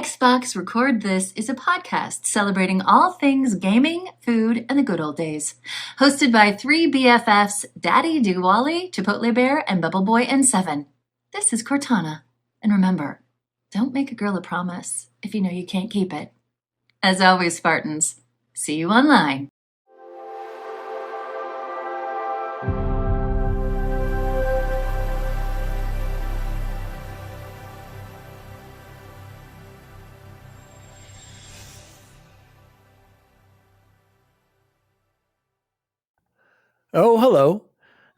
Xbox Record This is a podcast celebrating all things gaming, food, and the good old days. Hosted by three BFFs, DaddyDWALLY, Chipotle Bear, and Bubble Boy and Seven. This is Cortana. And remember, don't make a girl a promise if you know you can't keep it. As always, Spartans, see you online. Oh, hello.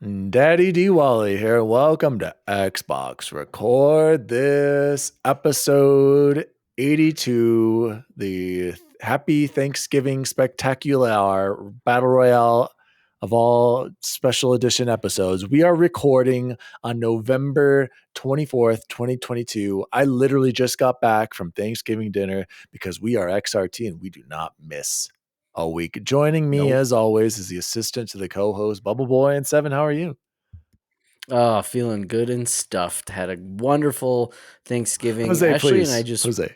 DaddyDWALLY here. Welcome to Xbox Record This, episode 82, the Happy Thanksgiving Spectacular Battle Royale of all special edition episodes. We are recording on November 24th, 2022. I literally just got back from Thanksgiving dinner because we are XRT and we do not miss a week. Joining me, as always, is the assistant to the co-host, Bubble Boy and Seven. How are you? Oh, feeling good and stuffed. Had a wonderful Thanksgiving. Jose, Ashley please. and I just Jose.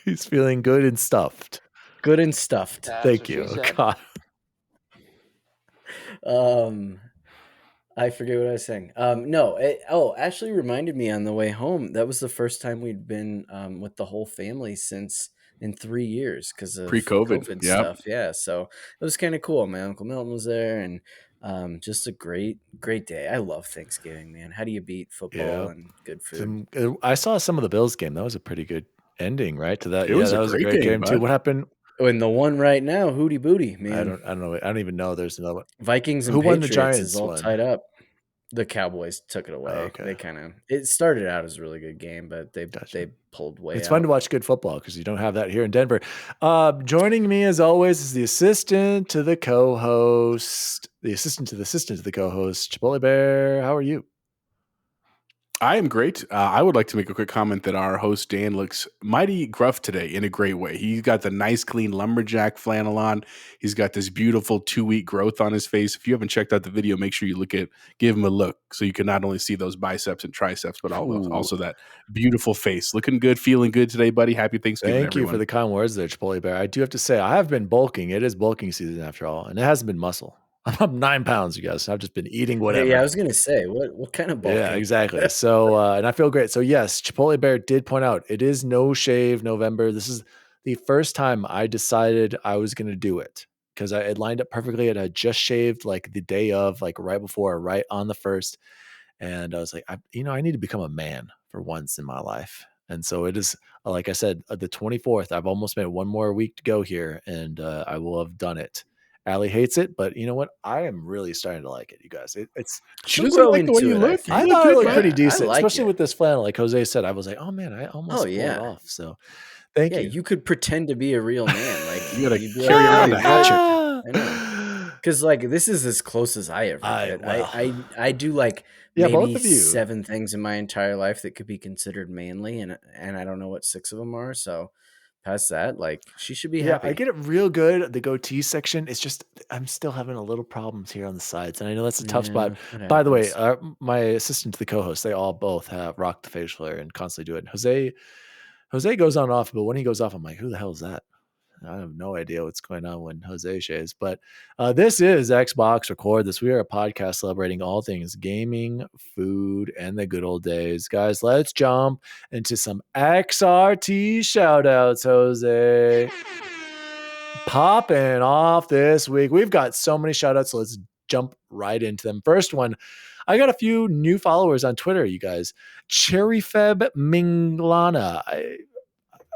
He's feeling good and stuffed. good and stuffed. Thank you. God. I forget what I was saying. Ashley reminded me on the way home. That was the first time we'd been with the whole family since in 3 years because of pre-COVID stuff. Yeah, so it was kind of cool. My Uncle Milton was there, and just a great day. I love Thanksgiving, man. How do you beat football and good food? I saw some of the Bills game. That was a pretty good ending, right? To that. It was that a was a great great game too. What happened? And the one right now, hootie booty, man. I don't know. I don't even know. There's another one. Vikings and Who won Patriots the Giants is all one? tied up. The Cowboys took it away. Oh, okay. They it started out as a really good game, but they pulled way. It's fun to watch good football because you don't have that here in Denver. Joining me as always is the assistant to the co-host, Chipotle Bear. How are you? I am great. I would like to make a quick comment that our host Dan looks mighty gruff today in a great way. He's got the nice, clean lumberjack flannel on. He's got this beautiful 2-week growth on his face. If you haven't checked out the video, make sure you give him a look so you can not only see those biceps and triceps, but also that beautiful face. Looking good, feeling good today, buddy. Happy Thanksgiving, Thank you for the kind words there, Chipotle Bear. I do have to say, I have been bulking. It is bulking season after all, and it hasn't been muscle. I'm up 9 pounds, you guys. I've just been eating whatever. Yeah, I was going to say, what kind of bulking? Yeah, exactly. So, and I feel great. So yes, Chipotle Bear did point out, it is no shave November. This is the first time I decided I was going to do it because I had lined up perfectly. And I just shaved like the day of, like right before, right on the 1st. And I was like, I need to become a man for once in my life. And so it is, like I said, the 24th, I've almost made one more week to go here and I will have done it. Allie hates it, but you know what? I am really starting to like it, you guys. She doesn't like the way you look. I thought it looked pretty decent, like especially with this flannel. Like Jose said, I was like, oh man, I almost pulled it off. So thank you. You could pretend to be a real man. Like you gotta carry around the hatchet. I know. Because like this is as close as I ever get. I do like maybe 7 things in my entire life that could be considered manly, and I don't know what 6 of them are. So past that, like she should be happy. I get it real good. The goatee section, it's just I'm still having a little problems here on the sides, and I know that's a tough spot. By the way, my assistant to the co-host, they all both have rocked the facial hair and constantly do it. And Jose goes on and off, but when he goes off, I'm like, who the hell is that? I have no idea what's going on when Jose shaves. But this is Xbox Record This. We are a podcast celebrating all things gaming, food, and the good old days. Guys, let's jump into some XRT shoutouts, Jose. Popping off this week. We've got so many shoutouts, so let's jump right into them. First one, I got a few new followers on Twitter, you guys. Cherryfeb Minglana.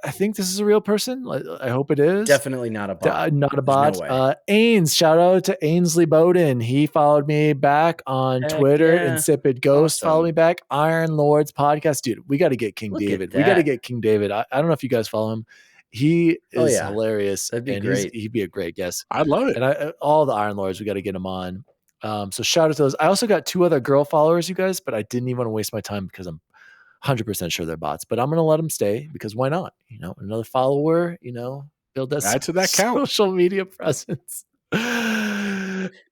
I think this is a real person. I hope it is. Definitely not a bot. Not a bot. No Ains, shout out to Ainsley Bowden. He followed me back on Twitter. Yeah. Insipid Ghost followed me back. Iron Lords podcast. Dude, we got to get King David. We got to get King David. I don't know if you guys follow him. He is hilarious. That'd be great. He'd be a great guest. I love it. And all the Iron Lords, we got to get him on. So shout out to those. I also got 2 other girl followers, you guys, but I didn't even want to waste my time because I'm 100% sure they're bots, but I'm going to let them stay because why not? Another follower, build that add to that count. Social media presence.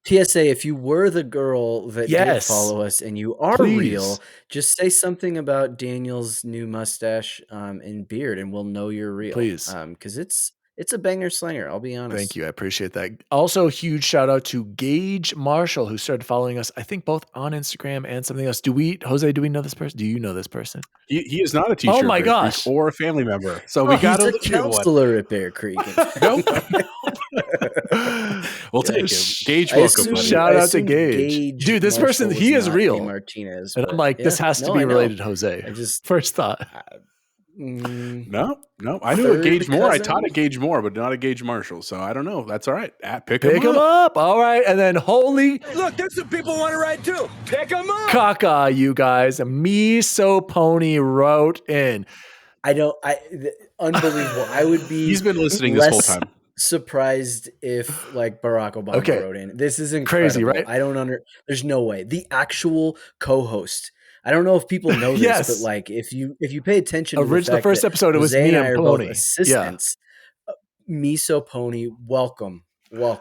PSA, if you were the girl that did follow us and you are real, just say something about Daniel's new mustache and beard, and we'll know you're real. Please. Because it's a banger slanger, I'll be honest. Thank you. I appreciate that. Also, huge shout out to Gage Marshall, who started following us, I think both on Instagram and something else. Jose, do we know this person? Do you know this person? He is not a teacher. Oh my gosh. Or a family member. So we got a counselor at Bear Creek. Nope. We'll take him. Gage, welcome. Shout out to Gage. Dude, this person, he is real. Martinez, and I'm like, this has to be related to Jose. I just first thought. No. I knew a Gage Moore. I taught a Gage Moore, but not a Gage Marshall. So I don't know. That's all right. Pick him up. All right. And then look, there's some people want to ride too. Pick them up. Caca, you guys. MESOOPWNY wrote in. Unbelievable. I would be. He's been listening this whole time. Surprised if like Barack Obama wrote in. This is incredible. Crazy, right? There's no way. The actual co-host. I don't know if people know this, but like if you pay attention to the first episode, it was me and Pony. Assistants. MESOOPWNY, welcome.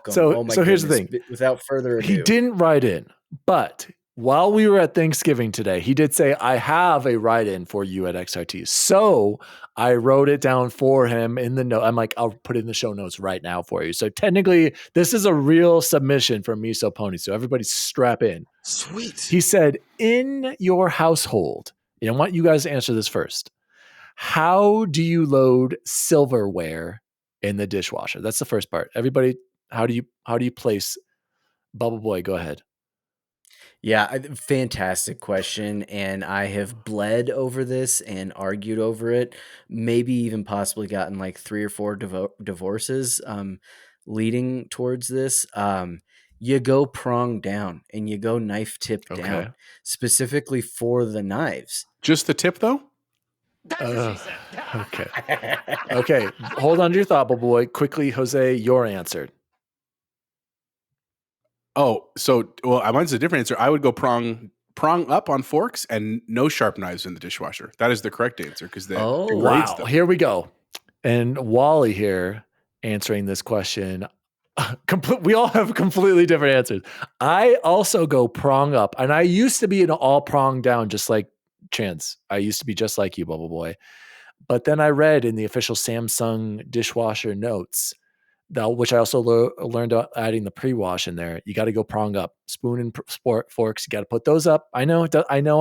So here's the thing. Without further ado, he didn't write in, but while we were at Thanksgiving today, he did say, I have a write-in for you at XRT. So I wrote it down for him in the note. I'm like, I'll put it in the show notes right now for you. So technically, this is a real submission from MESOOPWNY. So everybody strap in. Sweet. He said, in your household, I want you guys to answer this first. How do you load silverware in the dishwasher? That's the first part. Everybody, how do you place? Bubble Boy, go ahead. Yeah, fantastic question. And I have bled over this and argued over it, maybe even possibly gotten like 3 or 4 divorces leading towards this. You go prong down and you go knife tip down, specifically for the knives. Just the tip though? Okay. Okay. Hold on to your thought, Bubble Boy. Quickly, Jose, your answer. Oh, so mine's a different answer. I would go prong up on forks and no sharp knives in the dishwasher. That is the correct answer because wow. Here we go. And Wally here answering this question. We all have completely different answers. I also go prong up, and I used to be an all prong down, just like Chance. I used to be just like you, Bubble Boy. But then I read in the official Samsung dishwasher notes, which I also learned adding the pre-wash in there. You got to go prong up, spoon and forks. You got to put those up. I know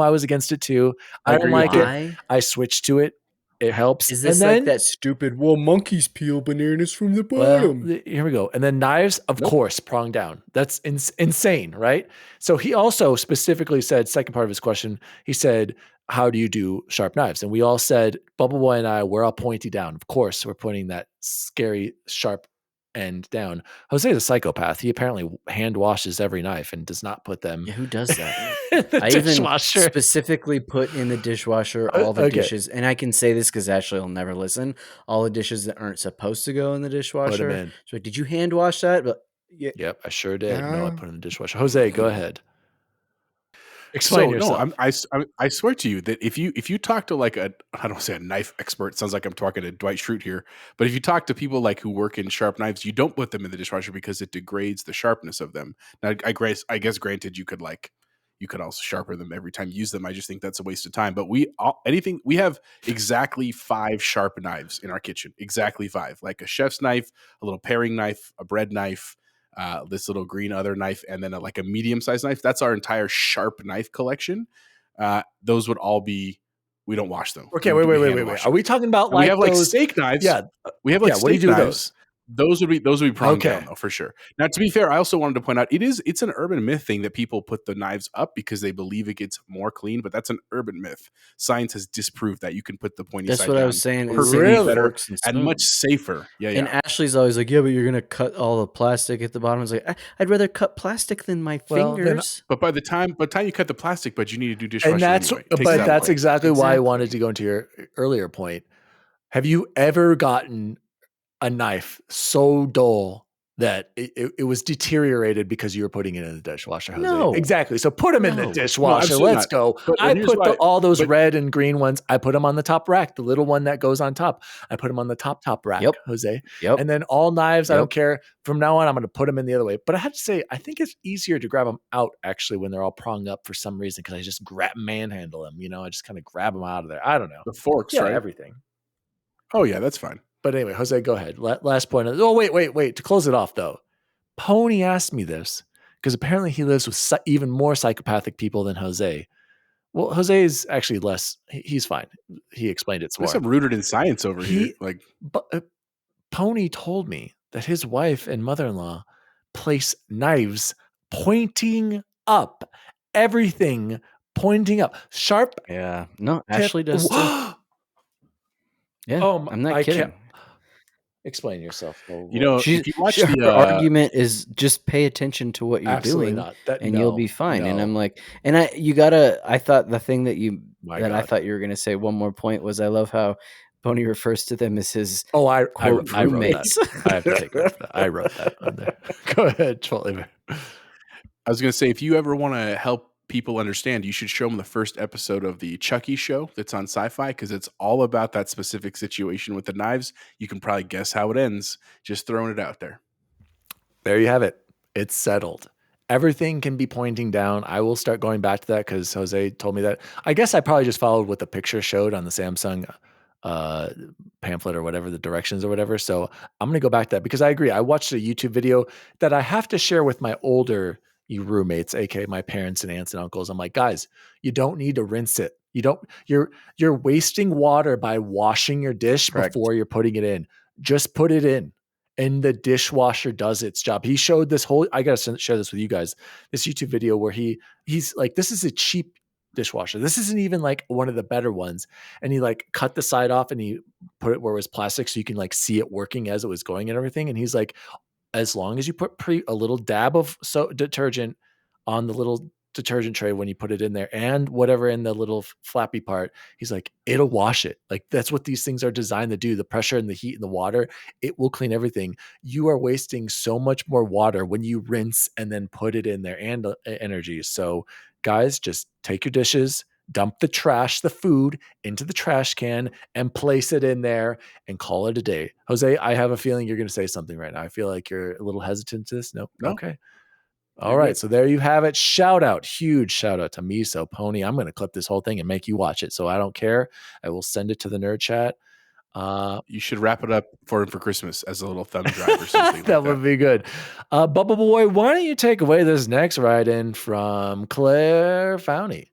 I was against it too. I don't like it. I switched to it. It helps. Is this like that stupid, monkeys peel bananas from the bottom? Well, here we go. And then knives, of course, prong down. That's insane, right? So he also specifically said, second part of his question, he said, how do you do sharp knives? And we all said, Bubble Boy and I, we're all pointy down. Of course, we're pointing that scary sharp end down. Jose is a psychopath. He apparently hand washes every knife and does not put them. Yeah, who does that? I even specifically put in the dishwasher all the dishes, and I can say this because Ashley will never listen. All the dishes that aren't supposed to go in the dishwasher. In. So, did you hand wash that? But yep, I sure did. No, I put it in the dishwasher. Jose, go ahead. Explain yourself. No, I swear to you that if you talk to like I don't want to say a knife expert, sounds like I'm talking to Dwight Schrute here, but if you talk to people like who work in sharp knives, you don't put them in the dishwasher because it degrades the sharpness of them. Now, I guess granted, you could also sharpen them every time you use them. I just think that's a waste of time. But we have exactly 5 sharp knives in our kitchen, exactly 5, like a chef's knife, a little paring knife, a bread knife. This little green other knife, and then like a medium-sized knife. That's our entire sharp knife collection. Those would all be. We don't wash them. Okay, wait. Are we talking about like we have those, like steak knives? Yeah, we have like steak knives. Those would be pronged okay. down though, for sure. Now, to be fair, I also wanted to point out it's an urban myth thing that people put the knives up because they believe it gets more clean, but that's an urban myth. Science has disproved that you can put the pointy side down. That's what I was saying. Really better and much safer. Yeah. And Ashley's always like, yeah, but you're gonna cut all the plastic at the bottom. I was like, I'd rather cut plastic than my fingers. But by the time you cut the plastic, but you need to do dishwasher. And that's exactly why I wanted to go into your earlier point. Have you ever gotten a knife so dull that it was deteriorated because you were putting it in the dishwasher, Jose. No. Exactly. So put them in the dishwasher. Let's go. But I put all those but, red and green ones. I put them on the top rack, the little one that goes on top. I put them on the top rack, Jose. Yep. And then all knives, I don't care. From now on, I'm going to put them in the other way. But I have to say, I think it's easier to grab them out actually when they're all pronged up for some reason because I just manhandle them. You know, I just kind of grab them out of there. I don't know. The forks, right? Everything. Oh, yeah, that's fine. But anyway, Jose, go ahead. Last point. Oh, wait. To close it off, though. Pony asked me this because apparently he lives with even more psychopathic people than Jose. Well, Jose is actually less. He's fine. He explained it some more. I'm rooted in science over here. But Pony told me that his wife and mother-in-law place knives pointing up. Everything pointing up. Sharp. Yeah. No, Ashley does too. Yeah. Oh, I'm not kidding. Explain yourself. You know, if you watch her argument is just pay attention to what you're doing, and you'll be fine. No. And I'm like, I thought the thing that I thought you were going to say one more point was I love how Pony refers to them as his I wrote that. I have to take credit for that. I wrote that on there. Go ahead, Trolley. I was going to say, if you ever want to help people understand, you should show them the first episode of the Chucky show that's on Sci-Fi because it's all about that specific situation with the knives. You can probably guess how it ends. Just throwing it out there. There you have it. It's settled. Everything can be pointing down. I will start going back to that because Jose told me that. I guess I probably just followed what the picture showed on the Samsung pamphlet or whatever, the directions or whatever. So I'm going to go back to that because I agree. I watched a YouTube video that I have to share with my older roommates, aka my parents and aunts and uncles. I'm like, guys, you don't need to rinse it. You're wasting water by washing your dish before you're putting it in. Just put it in. And the dishwasher does its job. He showed this whole, I got to share this with you guys, this YouTube video where he's like, this is a cheap dishwasher. This isn't even like one of the better ones. And he like cut the side off and he put it where it was plastic so you can like see it working as it was going and everything. And he's like, as long as you put a little dab of detergent on the little detergent tray when you put it in there and whatever in the little flappy part, he's like, it'll wash it. Like that's what these things are designed to do. The pressure and the heat and the water, it will clean everything. You are wasting so much more water when you rinse and then put it in there and energy. So guys, just take your dishes, dump the trash, the food into the trash can and place it in there and call it a day. Jose, I have a feeling you're going to say something right now. I feel like you're a little hesitant to this. Nope. No. Okay. All right. So there you have it. Huge shout out to MESOOPWNY. I'm going to clip this whole thing and make you watch it. So I don't care. I will send it to the nerd chat. You should wrap it up for him for Christmas as a little thumb drive or something. That would be good. Bubble Boy, why don't you take away this next write-in from Claire Fowney?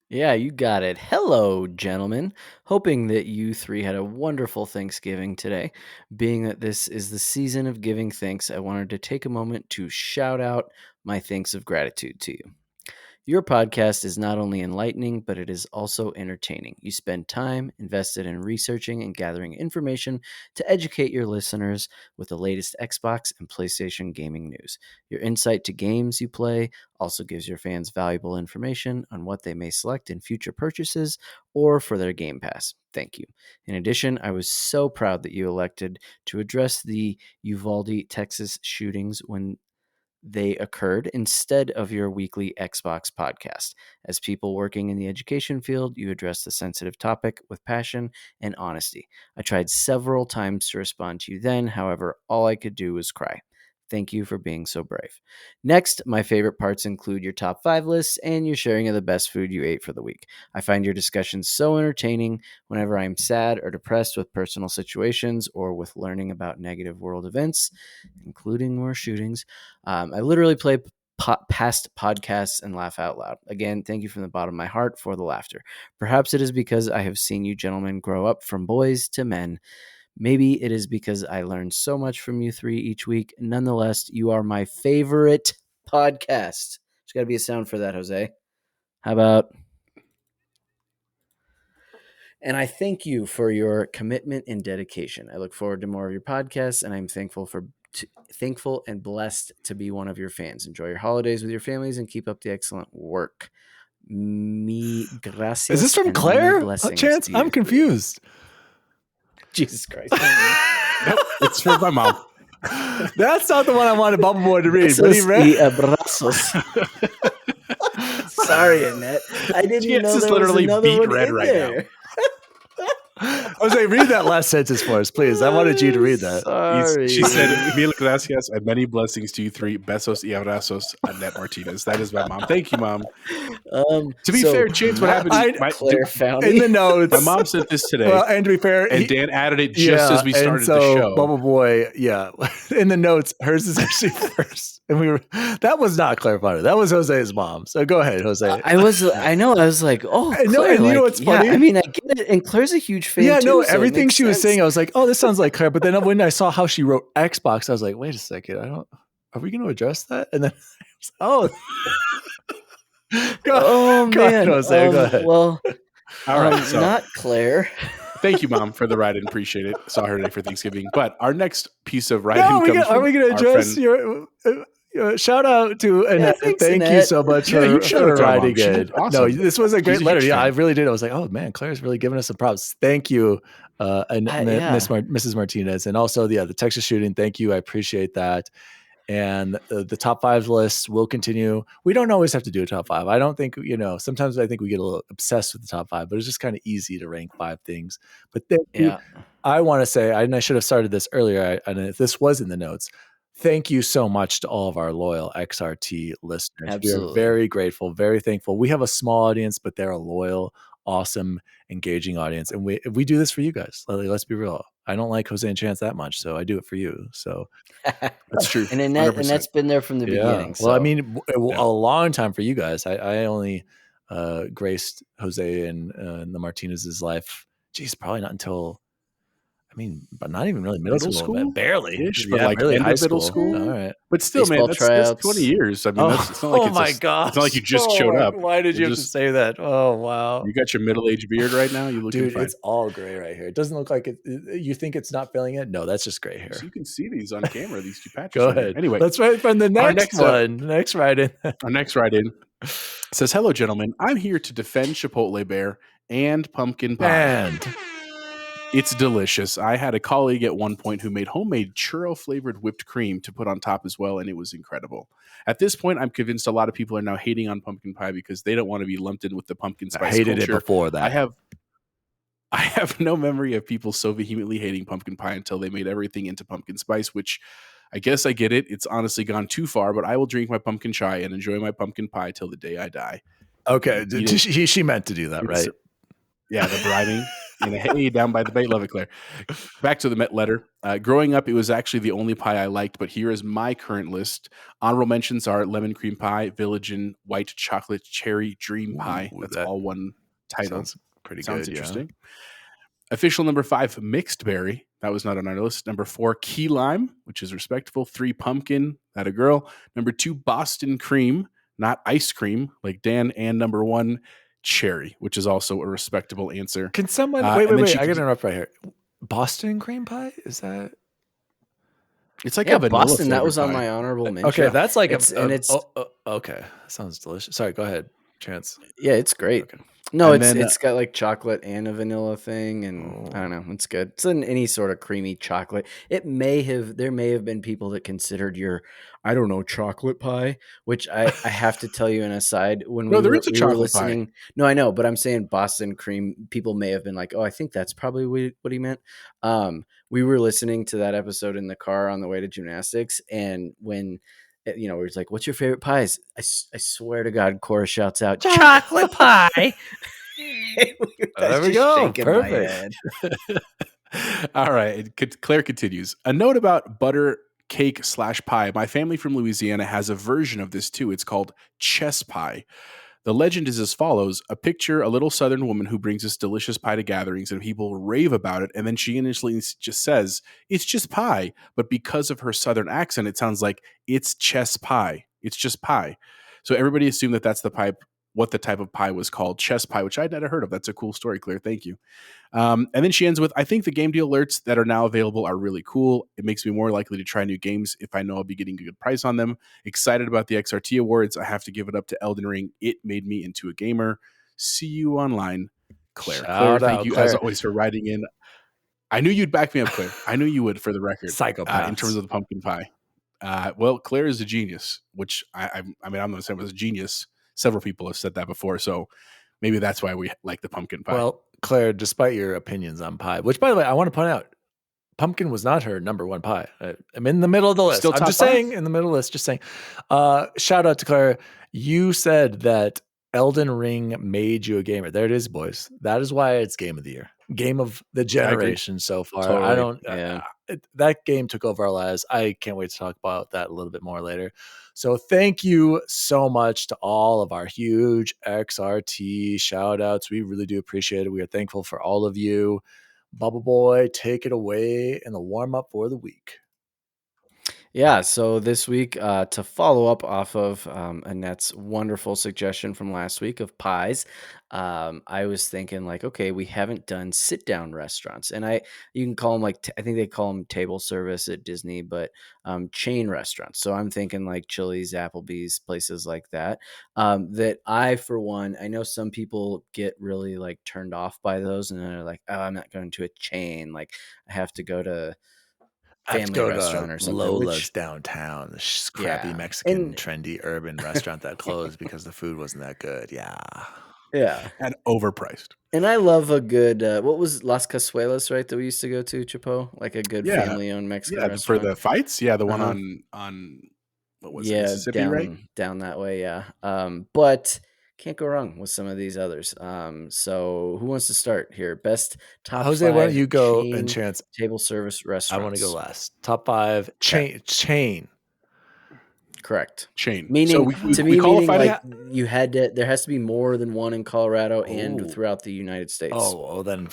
Yeah, you got it. Hello, gentlemen. Hoping that you three had a wonderful Thanksgiving today. Being that this is the season of giving thanks, I wanted to take a moment to shout out my thanks of gratitude to you. Your podcast is not only enlightening, but it is also entertaining. You spend time invested in researching and gathering information to educate your listeners with the latest Xbox and PlayStation gaming news. Your insight to games you play also gives your fans valuable information on what they may select in future purchases or for their Game Pass. Thank you. In addition, I was so proud that you elected to address the Uvalde, Texas shootings when they occurred instead of your weekly Xbox podcast. As people working in the education field, you address the sensitive topic with passion and honesty. I tried several times to respond to you then, however, all I could do was cry. Thank you for being so brave. Next, my favorite parts include your top 5 lists and your sharing of the best food you ate for the week. I find your discussions so entertaining whenever I'm sad or depressed with personal situations or with learning about negative world events, including more shootings. I literally play past podcasts and laugh out loud. Again, thank you from the bottom of my heart for the laughter. Perhaps it is because I have seen you gentlemen grow up from boys to men. Maybe it is because I learned so much from you three each week. Nonetheless, you are my favorite podcast. There's got to be a sound for that, Jose. How about? And I thank you for your commitment and dedication. I look forward to more of your podcasts, and I'm thankful and blessed to be one of your fans. Enjoy your holidays with your families and keep up the excellent work. Gracias. Is this from Claire? Chance? I'm confused. Jesus Christ. Nope, it's for my mom. That's not the one I wanted Bubble Boy to read. But he read. Sorry, Annette. I didn't know there was another one in there. Jose, read that last sentence for us, please. I wanted you to read that. Sorry. She said, "Mil gracias and many blessings to you three. Besos y abrazos, Annette Martinez." That is my mom. Thank you, Mom. To be fair, Chance, what happened is Claire found in the notes. My mom sent this today. Well, and to be fair, and Dan added it just as we started the show. Bubble Boy, in the notes, hers is actually first. And that was not Claire Potter. That was Jose's mom. So go ahead, Jose. I was like, oh, Claire, no, and you know what's funny? I mean, I get it. And Claire's a huge fan. Yeah, too, no, so everything she was sense. saying, I was like, oh, this sounds like Claire. But then when I saw how she wrote Xbox, I was like, wait a second, are we going to address that? And then, go ahead, Jose, go ahead. Well, all right, so, not Claire. Thank you, Mom, for the write-in. Appreciate it. Saw her today for Thanksgiving. But our next piece of write-in are we going to address your shout out to Annette? Thank Annette. you so much for writing it. Awesome. No, this was a great letter. Yeah, fan. I really did. I was like, oh man, Claire's really giving us some props. Thank you, Mrs. Martinez, and also the Texas shooting. Thank you. I appreciate that. And the top 5 list will continue. We don't always have to do a top 5. I don't think, sometimes I think we get a little obsessed with the top 5, but it's just kind of easy to rank 5 things. But I want to say, and I should have started this earlier, and if this was in the notes, thank you so much to all of our loyal XRT listeners. Absolutely. We are very grateful, very thankful. We have a small audience, but they're a loyal, awesome, engaging audience. And we do this for you guys. Let's be real. I don't like Jose and Chance that much, so I do it for you. So that's true. And that's been there from the beginning. So. Well, I mean, a long time for you guys. I only graced Jose and the Martinez's life. Geez, probably not until. But not even really middle school. Barely. But like really end high of middle school. All right. But still, man, that's 20 years. I mean, it's not like it's not like you just showed up. Why did you have to say that? Oh, wow. You got your middle-aged beard right now? You looking fine. It's all gray right here. It doesn't look like it. You think it's not filling it? No, that's just gray hair. So you can see these on camera, these two patches. Go ahead. Anyway. Let's write from the next one. Next write-in. Our next write-in says, "Hello, gentlemen. I'm here to defend Chipotle Bear and pumpkin pie. And it's delicious. I had a colleague at one point who made homemade churro-flavored whipped cream to put on top as well, and it was incredible. At this point, I'm convinced a lot of people are now hating on pumpkin pie because they don't want to be lumped in with the pumpkin spice I hated culture. it before that. I have no memory of people so vehemently hating pumpkin pie until they made everything into pumpkin spice, which I guess I get it. It's honestly gone too far, but I will drink my pumpkin chai and enjoy my pumpkin pie till the day I die." Okay. She meant to do that, right? Yeah, the bribing. Hey, down by the bay. Love it, Claire. Back to the Met letter. Growing up, it was actually the only pie I liked, but here is my current list. Honorable mentions are lemon cream pie, village and white chocolate cherry dream pie. That's all one title. Sounds pretty Sounds good. Interesting. Official number 5, mixed berry. That was not on our list. Number 4, key lime, which is respectable. 3, pumpkin. That a girl. Number 2, Boston cream, not ice cream like Dan. And number 1, cherry, which is also a respectable answer. Can someone wait? I gotta interrupt right here. Boston cream pie? Is that? It's like a vanilla Boston. That was pie. on my honorable mention. Okay, that's like okay. Sounds delicious. Sorry, go ahead, Chance. Yeah, it's great. Okay. No, it's got like chocolate and a vanilla thing, and I don't know, it's good. It's in any sort of creamy chocolate. There may have been people that considered your, I don't know, chocolate pie, which I have to tell you an aside. When we were listening, no, I know, but I'm saying Boston cream. People may have been like, oh, I think that's probably what he meant. We were listening to that episode in the car on the way to gymnastics, and when we're just like, what's your favorite pies? I swear to God, Cora shouts out, chocolate pie. There we go. Perfect. All right. Claire continues. A note about butter cake / pie. My family from Louisiana has a version of this too. It's called chess pie. The legend is as follows. A picture, a little Southern woman who brings this delicious pie to gatherings and people rave about it. And then she initially just says, it's just pie. But because of her Southern accent, it sounds like it's chess pie. It's just pie. So everybody assumed that that's what the type of pie was called, chess pie, which I'd never heard of. That's a cool story, Claire. Thank you. And then she ends with, I think the game deal alerts that are now available are really cool. It makes me more likely to try new games if I know I'll be getting a good price on them. Excited about the XRT awards. I have to give it up to Elden Ring. It made me into a gamer. See you online, Claire. Claire, thank you as always for writing in. I knew you'd back me up, Claire. I knew you would, for the record. Psychopaths. In terms of the pumpkin pie. Well, Claire is a genius, which I'm not saying was a genius. Several people have said that before, so maybe that's why we like the pumpkin pie. Well, Claire, despite your opinions on pie, which, by the way, I want to point out, pumpkin was not her number one pie. I'm in the middle of the list. Still I'm just top saying, in the middle of the list, just saying. Shout out to Claire. You said that Elden Ring made you a gamer. There it is, boys. That is why it's game of the year. Game of the generation so far. Totally. I don't. Yeah. That game took over our lives. I can't wait to talk about that a little bit more later. So thank you so much to all of our huge XRT shout outs. We really do appreciate it. We are thankful for all of you. Bubble Boy, take it away in the warm up for the week. Yeah, so this week, to follow up off of Annette's wonderful suggestion from last week of pies, I was thinking like, okay, we haven't done sit-down restaurants, and you can call them like I think they call them table service at Disney, but chain restaurants. So I'm thinking like Chili's, Applebee's, places like that. That I, for one, I know some people get really like turned off by those, and they're like, oh, I'm not going to a chain. Like I have to go to family restaurant or something. Lola's downtown, the scrappy Mexican trendy urban restaurant that closed because the food wasn't that good. Yeah. And overpriced. And I love a good what was Las Casuelas, right, that we used to go to, Chapo? Like a good family-owned Mexican restaurant. For the fights. Yeah, the one on what was it, Mississippi, right? Down that way, yeah. But can't go wrong with some of these others. So who wants to start here? Best top Jose, 5 why don't you go and chance table service restaurants? I want to go last. Top 5 chain. Correct. Chain. Meaning, so to me, meaning like you had to. There has to be more than one in Colorado and throughout the United States. Oh, then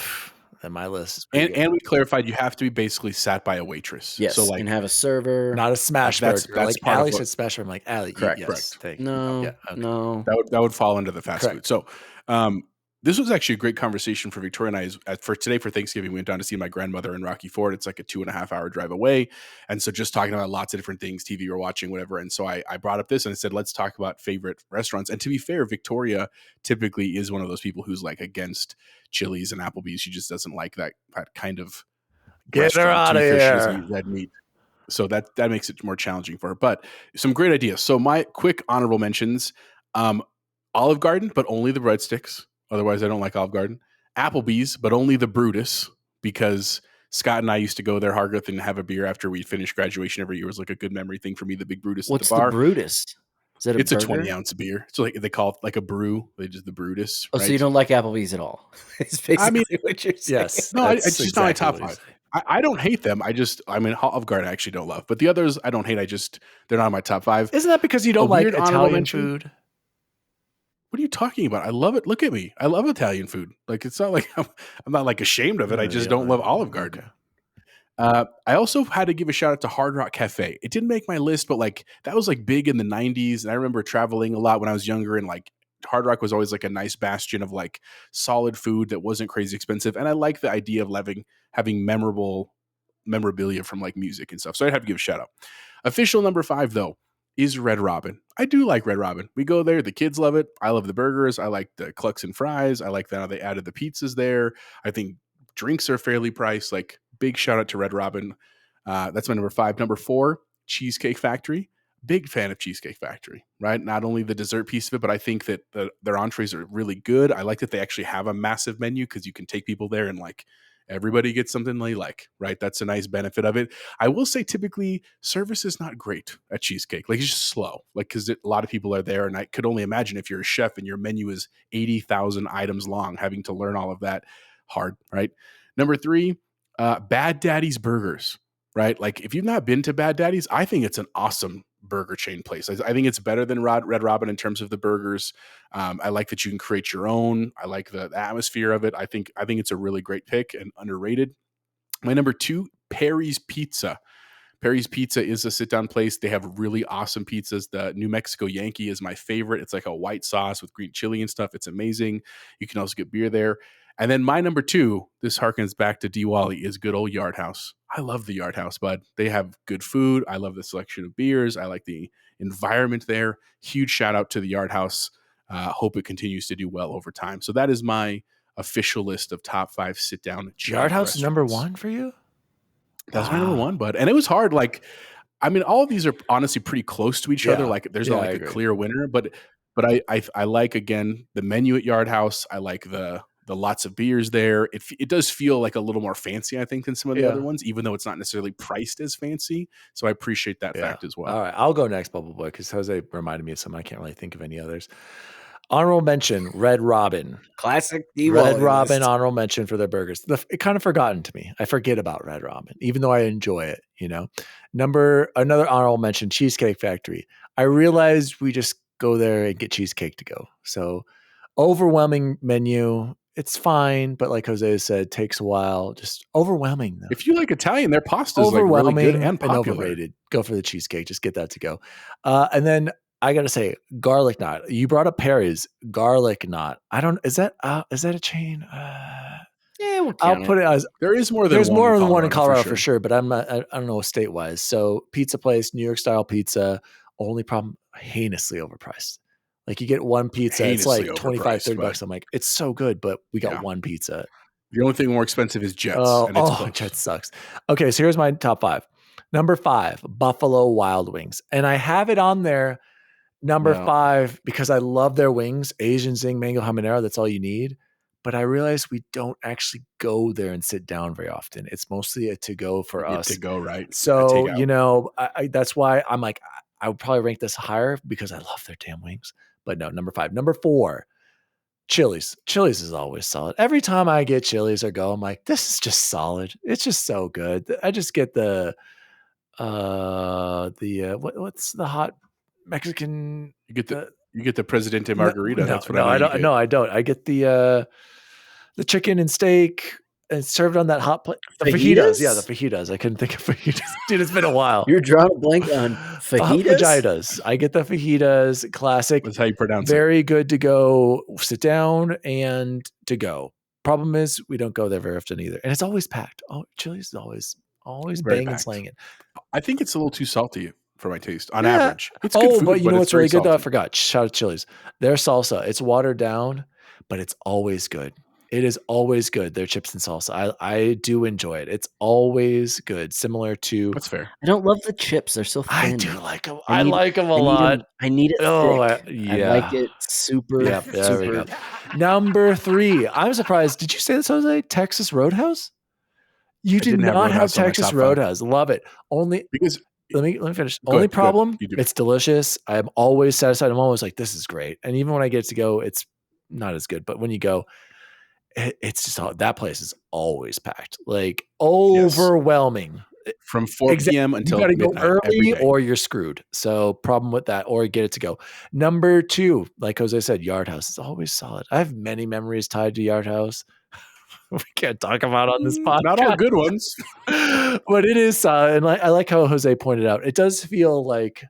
my list is and we clarified you have to be basically sat by a waitress. Yes, so like and have a server, not a smash burger. That's like Allie said, smash burger. I'm like Allie. Correct. No. That would fall under the fast food. So, this was actually a great conversation for Victoria and I. For today, for Thanksgiving, we went down to see my grandmother in Rocky Ford. It's like a 2.5 hour drive away. And so just talking about lots of different things, TV we're watching, whatever. And so I brought up this and I said, let's talk about favorite restaurants. And to be fair, Victoria typically is one of those people who's like against Chili's and Applebee's. She just doesn't like that kind of get her out of here. She doesn't eat red meat. So that makes it more challenging for her. But some great ideas. So my quick honorable mentions, Olive Garden, but only the breadsticks. Otherwise, I don't like Olive Garden. Applebee's, but only the Brutus, because Scott and I used to go there, Hargreth, and have a beer after we finished graduation every year. It was like a good memory thing for me, the big Brutus at the bar. What's the Brutus? Is that it's a 20-ounce beer. So like they call it like a brew. They just the Brutus. Oh, right? So you don't like Applebee's at all? It's basically what you're saying. Yes. No, it's just exactly not my top 5. I don't hate them. Olive Garden I actually don't love. But the others I don't hate. They're not in my top 5. Isn't that because you don't like Italian food? What are you talking about? I love it. Look at me. I love Italian food. Like it's not like I'm not like ashamed of it. I just don't love Olive Garden. Okay. I also had to give a shout out to Hard Rock Cafe. It didn't make my list, but like that was like big in the 90s. And I remember traveling a lot when I was younger, and like Hard Rock was always like a nice bastion of like solid food that wasn't crazy expensive. And I like the idea of having memorabilia from like music and stuff. So I'd have to give a shout out. Official number 5 though is Red Robin. I do like Red Robin. We go there. The kids love it. I love the burgers. I like the clucks and fries. I like that they added the pizzas there. I think drinks are fairly priced. Like big shout out to Red Robin. That's my number 5. Number 4, Cheesecake Factory. Big fan of Cheesecake Factory, right? Not only the dessert piece of it, but I think that their entrees are really good. I like that they actually have a massive menu because you can take people there and like everybody gets something they like, right? That's a nice benefit of it. I will say typically service is not great at Cheesecake. Like it's just slow, like because a lot of people are there. And I could only imagine if you're a chef and your menu is 80,000 items long, having to learn all of that, hard, right? Number 3, Bad Daddy's Burgers, right? Like if you've not been to Bad Daddy's, I think it's an awesome burger chain place. I think it's better than Red Robin in terms of the burgers. I like that you can create your own. I like the atmosphere of it. I think it's a really great pick and underrated. My number 2, Perry's Pizza. Perry's Pizza is a sit-down place. They have really awesome pizzas. The New Mexico Yankee is my favorite. It's like a white sauce with green chili and stuff. It's amazing. You can also get beer there. And then my number 2, this harkens back to DWALLY, is good old Yard House. I love the Yard House, bud. They have good food. I love the selection of beers. I like the environment there. Huge shout out to the Yard Hope it continues to do well over time. So that is my official list of top 5 sit down. Yard House is number 1 for you? That's my number 1, bud. And it was hard. Like, I mean, all of these are honestly pretty close to each other. Like, there's not like a clear winner, but I like, again, the menu at Yard House. I like the lots of beers there. It does feel like a little more fancy, I think, than some of the other ones, even though it's not necessarily priced as fancy. So I appreciate that fact as well. All right, I'll go next, Bubble Boy, because Jose reminded me of something. I can't really think of any others. Honorable mention, Red Robin. Classic Red Robin, honorable mention for their burgers. It kind of forgotten to me. I forget about Red Robin, even though I enjoy it, you know. Another honorable mention, Cheesecake Factory. I realized we just go there and get cheesecake to go. So overwhelming menu. It's fine, but like Jose said, takes a while. Just overwhelming, though. If you like Italian, their pasta is like really good and popular. Overrated. Go for the cheesecake. Just get that to go. And then I gotta say, garlic knot. You brought up Perry's garlic knot. I don't. Is that a chain? Yeah, I'll put it as there is more than there's one more in than one in Colorado for for sure, but I'm not. I don't know state wise. So pizza place, New York style pizza. Only problem, heinously overpriced. Like you get one pizza, it's like $25-$30. I'm like, it's so good, but we got one pizza. The only thing more expensive is Jets. Jets sucks. Okay, so here's my top 5. Number 5, Buffalo Wild Wings, and I have it on there. Number 5 because I love their wings, Asian Zing Mango Habanero. That's all you need. But I realize we don't actually go there and sit down very often. It's mostly a to go for us. To go, right? So you know, that's why I'm like, I would probably rank this higher because I love their damn wings. But no, number 5. Number 4, Chili's. Chili's is always solid. Every time I get Chili's or go, I'm like, this is just solid. It's just so good. I just get the what's the hot Mexican? You get the Presidente Margarita. No, that's what I don't. No, I don't. I get the chicken and steak. And served on that hot plate. The fajitas? Yeah, the fajitas. I couldn't think of fajitas. Dude, it's been a while. You're drawing a blank on fajitas? Fajitas. I get the fajitas. Classic. That's how you pronounce it. Very good to go, sit down, and to go. Problem is, we don't go there very often either. And it's always packed. Oh, Chili's is always banging and slaying it. I think it's a little too salty for my taste on average. It's good food, but you know what's really good though? I forgot. Shout out to Chili's. Their salsa. It's watered down, but it's always good. It is always good. Their chips and salsa. I do enjoy it. It's always good. Similar to. That's fair. I don't love the chips. They're so thin. I do like them. I like them a lot. I need it. Yeah. I like it super. Super. Number 3. I'm surprised. Did you say this, Jose? Texas Roadhouse? You did not have Texas Roadhouse. Love it. Only because. Let me finish. Only problem. It's delicious. I'm always satisfied. I'm always like, this is great. And even when I get to go, it's not as good. But when you go. It's just that place is always packed, like overwhelming. From 4 p.m. until you got to go early, or you're screwed. So problem with that, or get it to go. Number 2, like Jose said, Yard House is always solid. I have many memories tied to Yard House. We can't talk about on this podcast. Not all good ones, but it is solid. And I like how Jose pointed out. It does feel like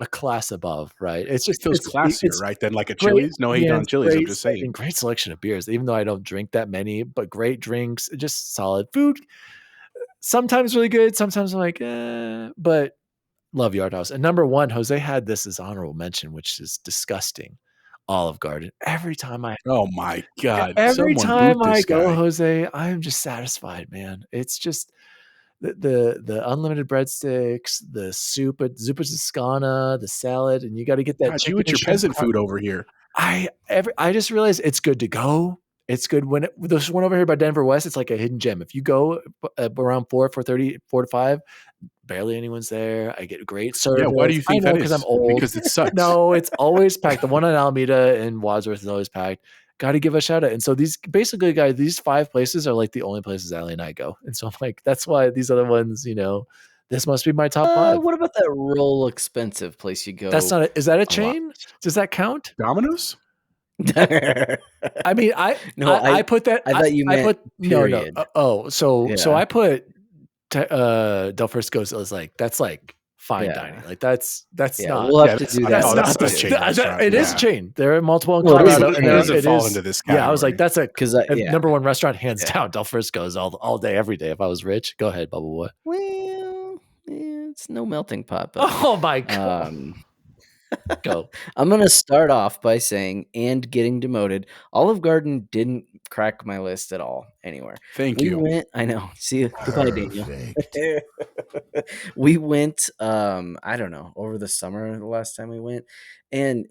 a class above, right? It's just feels classier, right? Than like a Chili's. No hate on Chili's. I'm just saying. Great selection of beers, even though I don't drink that many, but great drinks, just solid food. Sometimes really good. Sometimes I'm like, but love Yard House. And number 1, Jose had this as honorable mention, which is disgusting. Olive Garden. Every time oh my God. Every time I go, Jose, I'm just satisfied, man. It's just, the unlimited breadsticks, the zuppa toscana, the salad, and you got to get that. God, you with your peasant food over here. I just realized it's good to go. It's good when there's one over here by Denver West. It's like a hidden gem. If you go around 4:30, 4 to 5, barely anyone's there. I get great service. Yeah, why do you think that is? Because I'm old. Because it sucks. No, it's always packed. The one on Alameda and Wadsworth is always packed. Got to give a shout out. And so these 5 places are like the only places Allie and I go. And so I'm like, that's why these other ones, this must be my top 5. What about that real expensive place you go? That's not is that a chain? Does that count? Domino's? I mean, I put that. I thought you meant period. No. So I put Del Frisco's. I was like, that's like fine dining. Like that's not. We'll have to do that. That's not a chain. It is a chain. There are multiple in Colorado. It doesn't fall into this category. Yeah, I was like, that's a number 1 restaurant, hands down. Del Frisco's all day, every day. If I was rich, go ahead, Bubble Boy. Well, it's no melting pot. But, oh my God. Go. I'm going to start off by saying, and getting demoted, Olive Garden didn't crack my list at all anywhere. Thank you. I know. See you. Goodbye, Daniel. We went, I don't know, over the summer the last time we went, and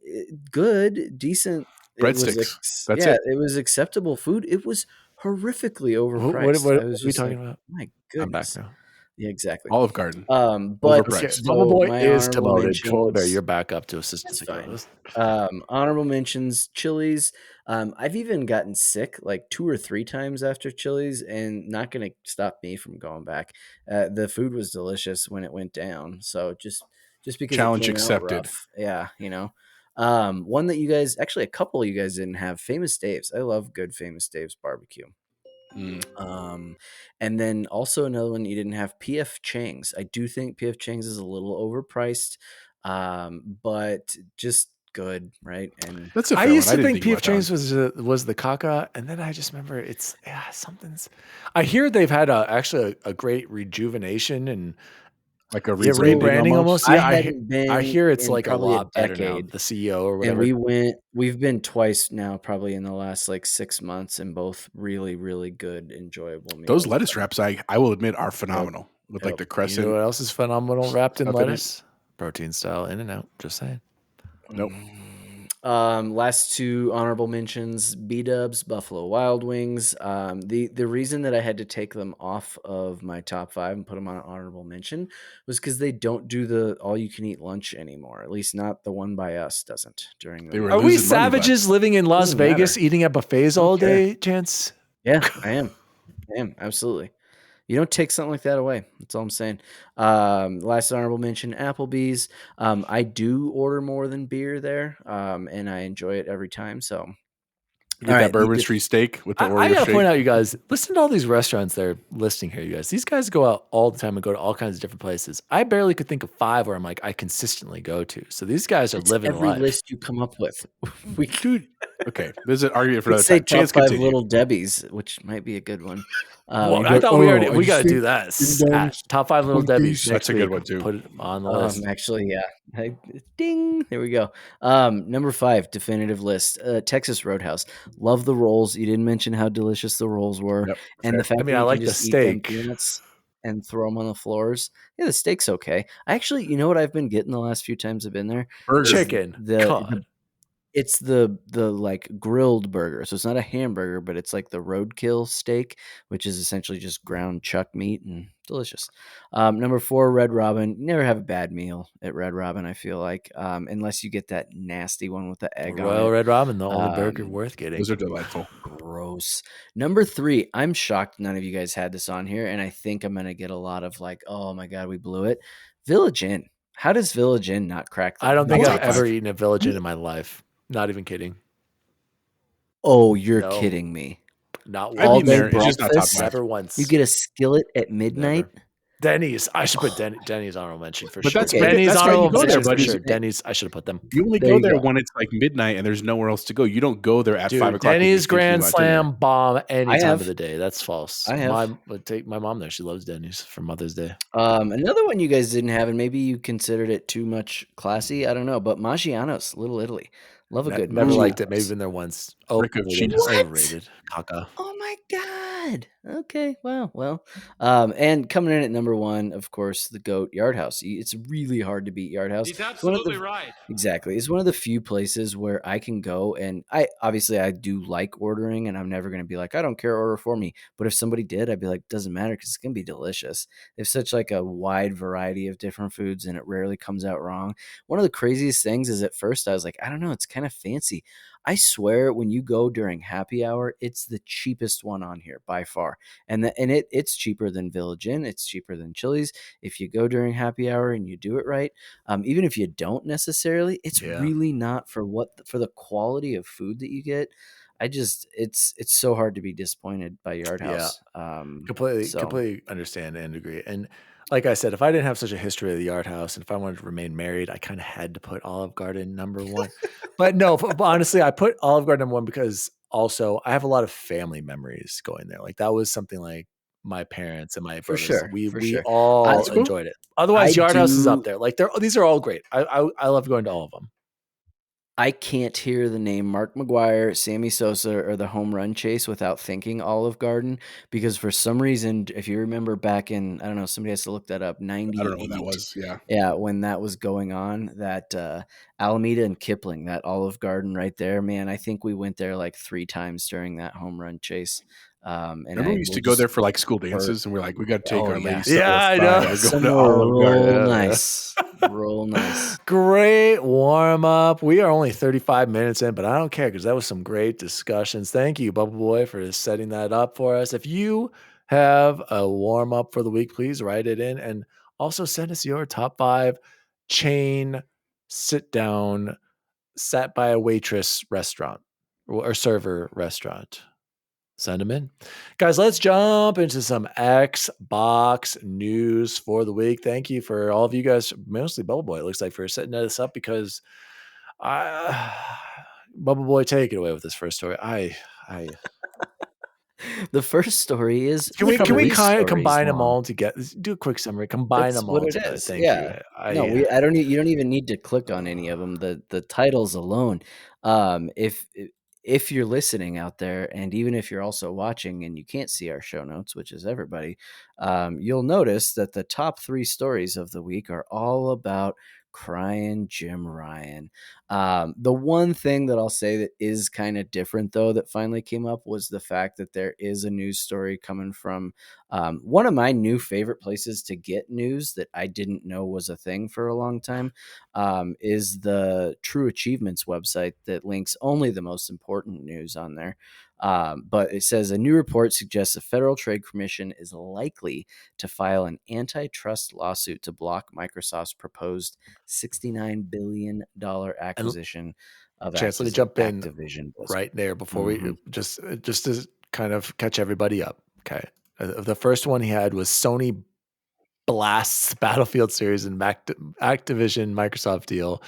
good, decent breadsticks. It was acceptable food. It was horrifically overpriced. What I was are we just talking like, about? my I'm back goodness. now. Yeah, exactly. Olive Garden. But Overpriced. Bubble Boy my is honorable demoted. Polar Bear, mentions- you're back up to assistant. That's fine. Honorable mentions: Chili's. I've even gotten sick like 2 or 3 times after Chili's, and not going to stop me from going back. The food was delicious when it went down, so just because Challenge it came accepted. out rough, yeah, you know. One that you guys, actually a couple of you guys didn't have, Famous Dave's. I love good Famous Dave's barbecue. And then also another one you didn't have, PF Chang's. I do think PF Chang's is a little overpriced, but just good, right? And That's a fair I used one. to didn't think PF about that Chang's was the caca, and then I just remember it's something's. I hear they've had actually a great rejuvenation and like a rebranding almost. Yeah, I hear it's in like a probably lot better now. The CEO or and whatever. we've been twice now, probably in the last like 6 months, and both really, really good, enjoyable meals. Those lettuce wraps, I will admit, are phenomenal. With like the crescent. You know what else is phenomenal wrapped in Stuff in lettuce? Protein style In-N-Out. Just saying. Nope. Last 2 honorable mentions: B-Dubs, Buffalo Wild Wings. The reason that I had to take them off of my top 5 and put them on an honorable mention was because they don't do the all-you-can-eat lunch anymore. At least not the one by us doesn't during the. Are we savages living in Las Vegas eating at buffets all day, Chance? Yeah, I am. Absolutely. You don't take something like that away. That's all I'm saying. Last honorable mention, Applebee's. I do order more than beer there, and I enjoy it every time. So, you get that Bourbon Street steak with the Oreo I gotta shake. point out, you guys, listen to all these restaurants they're listing here, you guys. These guys go out all the time and go to all kinds of different places. I barely could think of 5 where I'm like, I consistently go to. So these guys are living every life. list you come up with. Okay, there's an argument for another time. Chance, top 5 Little Debbie's, which might be a good one. Well, I thought we got to do that. Top 5 Little Debbie's. That's a good one too. Put it on the list. Actually, yeah. Ding. There we go. Number 5, definitive list. Texas Roadhouse. Love the rolls. You didn't mention how delicious the rolls were, and the fact that I you like can the just steak. eat them peanuts and throw them on the floors. Yeah, the steak's okay. Actually, you know what I've been getting the last few times I've been there? Chicken. It's the like grilled burger. So it's not a hamburger, but it's like the roadkill steak, which is essentially just ground chuck meat and delicious. Number 4, Red Robin. You never have a bad meal at Red Robin, I feel like, unless you get that nasty one with the egg on it. Royal Red Robin, the only burger worth getting. Those are delightful. Gross. Number 3, I'm shocked none of you guys had this on here, and I think I'm going to get a lot of like, oh my God, we blew it. Village Inn. How does Village Inn not crack that? I don't think I've ever eaten a Village Inn in my life. Not even kidding. Oh, you're kidding me. Not all once. day breakfast. Never once. You get a skillet at midnight. Never. Denny's. I should put Denny's honorable mention for sure. That's Denny's honorable mention for buddy. sure. Denny's. I should have put them. You only go there when it's like midnight and there's nowhere else to go. You don't go there at 5 o'clock. Denny's Grand Slam bomb any time of the day. That's false. I have. Take my mom there. She loves Denny's for Mother's Day. Another one you guys didn't have, and maybe you considered it too much classy. I don't know, but Maggiano's, Little Italy. Love a good. Never liked it. Maybe been there once. Overrated. Caca. Oh my God. Okay. Well. And coming in at number 1, of course, the GOAT, Yard House. It's really hard to beat Yard House. He's absolutely right. Exactly. It's one of the few places where I can go, and I do like ordering, and I'm never going to be like, I don't care, order for me. But if somebody did, I'd be like, doesn't matter because it's going to be delicious. They have such like a wide variety of different foods, and it rarely comes out wrong. One of the craziest things is at first I was like, I don't know, it's kind of fancy. I swear when you go during happy hour, it's the cheapest one on here by far. And it's cheaper than Village Inn. It's cheaper than Chili's. If you go during happy hour and you do it right, even if you don't necessarily, it's really not for the quality of food that you get. It's so hard to be disappointed by Yard House. Completely understand and agree. And like I said, if I didn't have such a history of the Yard House, and if I wanted to remain married, I kind of had to put Olive Garden number 1. But no, honestly, I put Olive Garden number 1 because also I have a lot of family memories going there. Like that was something like my parents and my brothers. We all enjoyed it. Otherwise, Yard House is up there. Like these are all great. I love going to all of them. I can't hear the name Mark McGwire, Sammy Sosa, or the home run chase without thinking Olive Garden, because for some reason, if you remember back in, I don't know, somebody has to look that up, I don't know when that 98. was. Yeah. Yeah, when that was going on, that Alameda and Kipling, that Olive Garden right there, man, I think we went there like 3 times during that home run chase. And Remember we used to go there for like school dances, and we're like, we got to take our ladies Yeah, I somewhere know. fun. We're going to somewhere Olive Garden. real nice. Real nice. Great warm up. We are only 35 minutes in, but I don't care because that was some great discussions. Thank you, Bubble Boy, for setting that up for us. If you have a warm up for the week, please write it in and also send us your top 5 chain sit down, sat by a waitress restaurant or server restaurant. Send them in. Guys, let's jump into some Xbox news for the week. Thank you for all of you guys, mostly Bubble Boy, it looks like, for setting this up because Bubble Boy, take it away with this first story. The first story is Can we kind of combine them long. all together? Do a quick summary. Combine them all together. Thank you. No, you don't even need to click on any of them. The titles alone. If you're listening out there, and even if you're also watching and you can't see our show notes, which is everybody, you'll notice that the top 3 stories of the week are all about crying Jim Ryan. The one thing that I'll say that is kind of different, though, that finally came up was the fact that there is a news story coming from one of my new favorite places to get news that I didn't know was a thing for a long time, is the True Achievements website that links only the most important news on there. But it says a new report suggests the Federal Trade Commission is likely to file an antitrust lawsuit to block Microsoft's proposed $69 billion acquisition of Chance, let me jump in Activision right there before we just to kind of catch everybody up. Okay. The first one he had was Sony blasts Battlefield series and Activision Microsoft deal,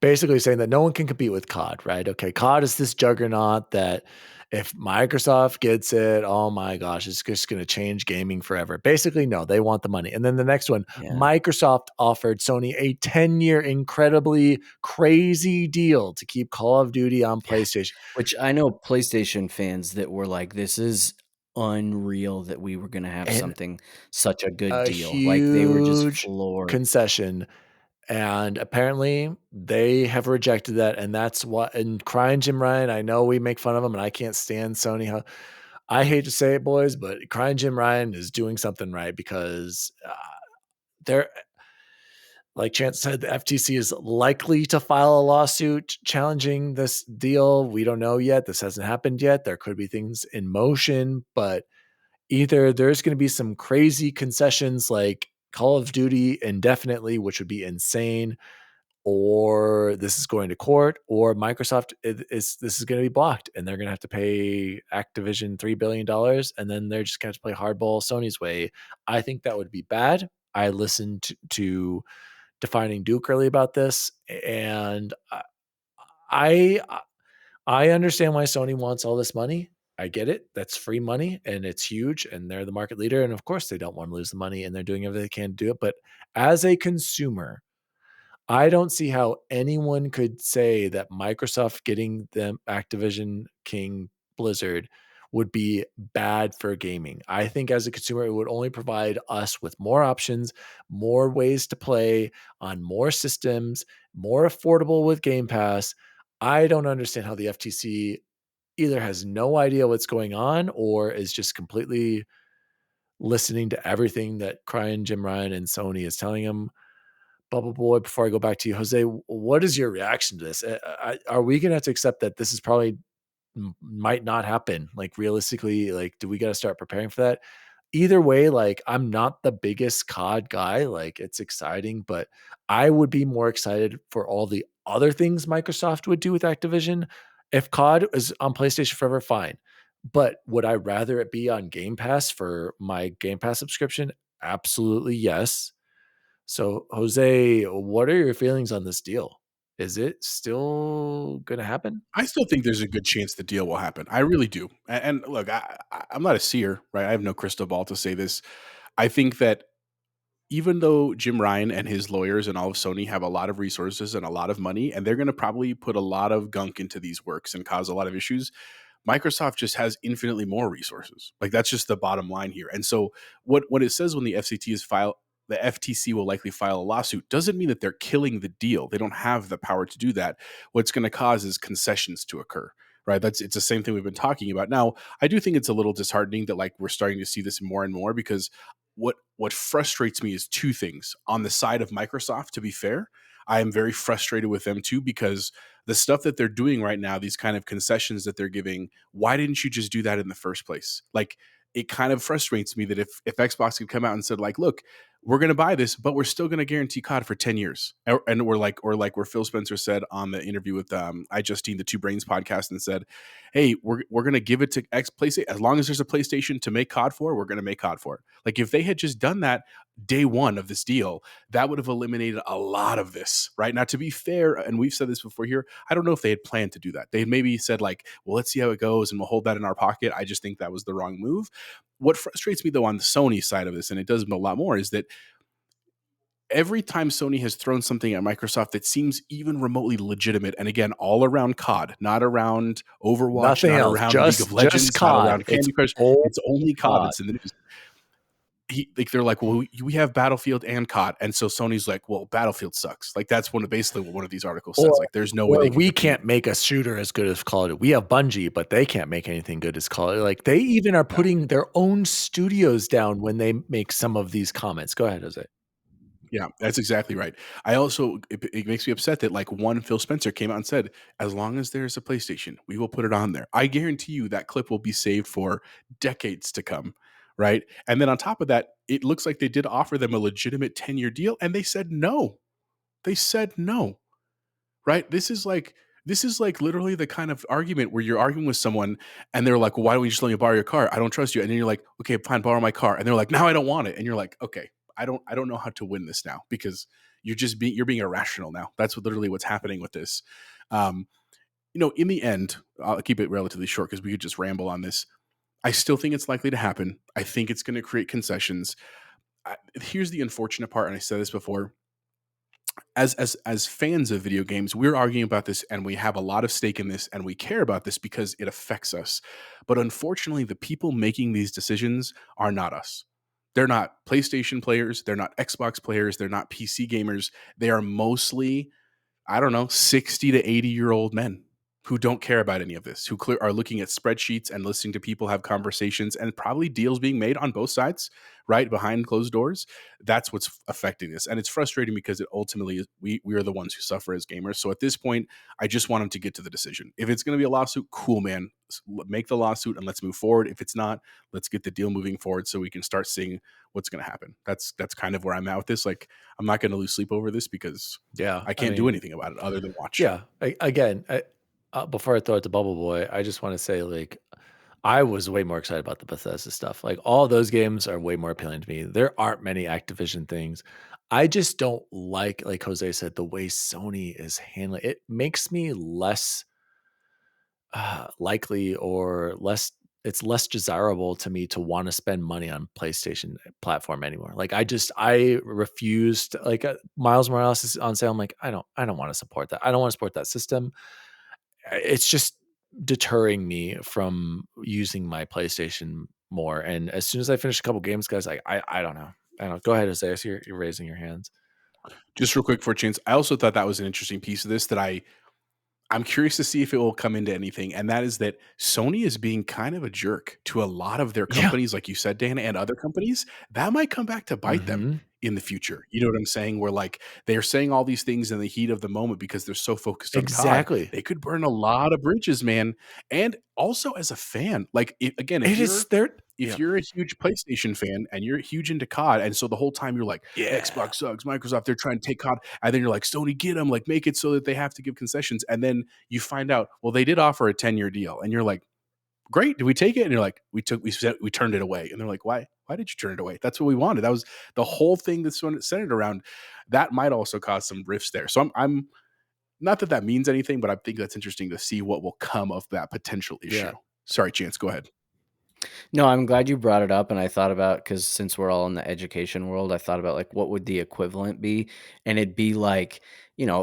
basically saying that no one can compete with COD, right? Okay, COD is this juggernaut that if Microsoft gets it, oh my gosh, it's just going to change gaming forever. Basically, no, they want the money. And then the next one, Microsoft offered Sony a 10-year incredibly crazy deal to keep Call of Duty on PlayStation. Which I know PlayStation fans that were like, this is unreal that we were going to have something such a good deal. Like they were just floored. Concession. And apparently they have rejected that. And that's what, and crying Jim Ryan, I know we make fun of him and I can't stand Sony. I hate to say it, boys, but crying Jim Ryan is doing something right because they're, like Chance said, the FTC is likely to file a lawsuit challenging this deal. We don't know yet. This hasn't happened yet. There could be things in motion, but either there's going to be some crazy concessions like Call of Duty indefinitely, which would be insane, or this is going to court, or Microsoft this is going to be blocked and they're going to have to pay Activision $3 billion and then they're just going to play hardball Sony's way. I think that would be bad. I listened to Defining Duke early about this, and I understand why Sony wants all this money. I get it. That's free money and it's huge and they're the market leader. And of course they don't want to lose the money and they're doing everything they can to do it. But as a consumer, I don't see how anyone could say that Microsoft getting them Activision King Blizzard would be bad for gaming. I think as a consumer, it would only provide us with more options, more ways to play on more systems, more affordable with Game Pass. I don't understand how the FTC either has no idea what's going on or is just completely listening to everything that crying Jim Ryan and Sony is telling him. Bubble Boy, before I go back to you, Jose, what is your reaction to this? Are we going to have to accept that this is probably might not happen? Like realistically, like, do we got to start preparing for that? Either way, like I'm not the biggest COD guy. Like it's exciting, but I would be more excited for all the other things Microsoft would do with Activision. If COD is on PlayStation forever, fine. But would I rather it be on Game Pass for my Game Pass subscription? Absolutely yes. So Jose, what are your feelings on this deal? Is it still going to happen? I still think there's a good chance the deal will happen. I really do. And look, I'm not a seer, right? I have no crystal ball to say this. I think that even though Jim Ryan and his lawyers and all of Sony have a lot of resources and a lot of money, and they're going to probably put a lot of gunk into these works and cause a lot of issues, Microsoft just has infinitely more resources. Like, that's just the bottom line here. And so what it says when the FTC will likely file a lawsuit doesn't mean that they're killing the deal. They don't have the power to do that. What's going to cause is concessions to occur. Right. It's the same thing we've been talking about. Now, I do think it's a little disheartening that like we're starting to see this more and more, because what frustrates me is two things. On the side of Microsoft, to be fair, I am very frustrated with them too, because the stuff that they're doing right now, these kind of concessions that they're giving, why didn't you just do that in the first place? Like, it kind of frustrates me that if Xbox could come out and said like, look, we're going to buy this, but we're still going to guarantee COD for 10 years. And we're like, or like where Phil Spencer said on the interview with iJustine, the Two Brains podcast, and said, hey, we're going to give it to PlayStation. As long as there's a PlayStation to make COD for, we're going to make COD for it. Like, if they had just done that day one of this deal, that would have eliminated a lot of this, right? Now, to be fair, and we've said this before here, I don't know if they had planned to do that. They had maybe said like, well, let's see how it goes and we'll hold that in our pocket. I just think that was the wrong move. What frustrates me though on the Sony side of this, and it does a lot more, is that every time Sony has thrown something at Microsoft that seems even remotely legitimate, and again, all around COD, not around Overwatch, nothing not else, around just, League of Legends, just COD. not around Candy Crush, it's only COD that's in the news. They're like, well, we have Battlefield and COD, and so Sony's like, well, Battlefield sucks. Like, that's basically what one of these articles says. Like, there's no way we can't make a shooter as good as Call of Duty. We have Bungie, but they can't make anything good as Call of Duty. Like, they even are putting their own studios down when they make some of these comments. Go ahead, Jose. Yeah, that's exactly right. I also, it makes me upset that like one Phil Spencer came out and said, as long as there's a PlayStation, we will put it on there. I guarantee you that clip will be saved for decades to come. Right. And then on top of that, it looks like they did offer them a legitimate 10-year deal, and they said no. They said no. Right. This is like literally the kind of argument where you're arguing with someone and they're like, well, why don't we just let me borrow your car? I don't trust you. And then you're like, okay, fine, borrow my car. And they're like, now I don't want it. And you're like, okay, I don't know how to win this now, because you're being irrational now. That's literally what's happening with this. In the end, I'll keep it relatively short because we could just ramble on this. I still think it's likely to happen. I think it's going to create concessions. Here's the unfortunate part, and I said this before. As fans of video games, we're arguing about this, and we have a lot of stake in this, and we care about this because it affects us. But unfortunately, the people making these decisions are not us. They're not PlayStation players. They're not Xbox players. They're not PC gamers. They are mostly, 60 to 80-year-old men who don't care about any of this, who are looking at spreadsheets and listening to people have conversations and probably deals being made on both sides, right, behind closed doors. That's what's affecting this. And it's frustrating because it ultimately is, we are the ones who suffer as gamers. So at this point, I just want them to get to the decision. If it's going to be a lawsuit, cool, man. Make the lawsuit and let's move forward. If it's not, let's get the deal moving forward so we can start seeing what's going to happen. That's kind of where I'm at with this. Like, I'm not going to lose sleep over this because I can't do anything about it other than watch. Yeah. Before I throw it to Bubble Boy, I just want to say, like, I was way more excited about the Bethesda stuff. Like, all those games are way more appealing to me. There aren't many Activision things. I just don't like Jose said, the way Sony is handling it. Makes me less likely or it's less desirable to me to want to spend money on PlayStation platform anymore. Like, I refused. Like, Miles Morales is on sale. I'm like, I don't want to support that. I don't want to support that system. It's just deterring me from using my PlayStation more. And as soon as I finish a couple games, guys, I don't know. Go ahead, Jose. I see you're raising your hands. Just real quick for a chance. I also thought that was an interesting piece of this that I'm curious to see if it will come into anything. And that is that Sony is being kind of a jerk to a lot of their companies, like you said, Dan, and other companies. That might come back to bite them in the future. You know what I'm saying? Where like they're saying all these things in the heat of the moment because they're so focused on exactly. COD. They could burn a lot of bridges, man. And also as a fan, like if you're a huge PlayStation fan and you're huge into COD, and so the whole time you're like, Xbox sucks, Microsoft, they're trying to take COD, and then you're like, Sony, get them, like make it so that they have to give concessions, and then you find out, well, they did offer a 10-year deal, and you're like, great, did we take it? And you're like, we turned it away, and they're like, why did you turn it away? That's what we wanted. That was the whole thing that's centered around. That might also cause some rifts there. So I'm not that means anything, but I think that's interesting to see what will come of that potential issue. Sorry, Chance, go ahead. No, I'm glad you brought it up, and I thought about, because since we're all in the education world, I thought about like what would the equivalent be, and it'd be like,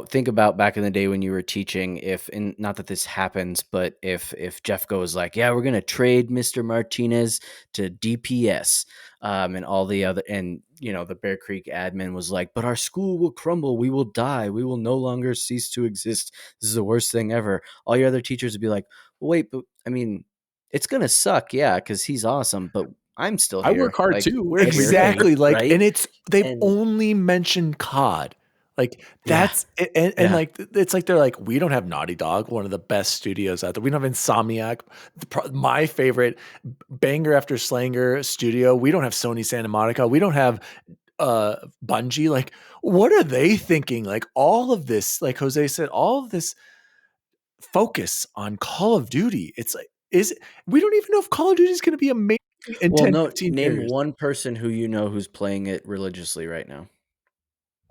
think about back in the day when you were teaching. If, and not that this happens, but if Jeff goes like, yeah, we're gonna trade Mr. Martinez to DPS, and all the other, and the Bear Creek admin was like, but our school will crumble, we will die, we will no longer cease to exist. This is the worst thing ever. All your other teachers would be like, well, wait, but I mean, it's gonna suck, yeah, because he's awesome, but I'm still I here. work hard Like, too. we're here, Exactly. Like, right? and they've And only mentioned COD. Like yeah, that's and yeah. like it's like they're like, we don't have Naughty Dog, one of the best studios out there. We don't have Insomniac, my favorite banger after slanger studio. We don't have Sony Santa Monica. We don't have Bungie. Like, what are they thinking? Like all of this, like Jose said, all of this focus on Call of Duty. It's like, we don't even know if Call of Duty is going to be amazing in Well, 10, no, 15 name years. one person who who's playing it religiously right now.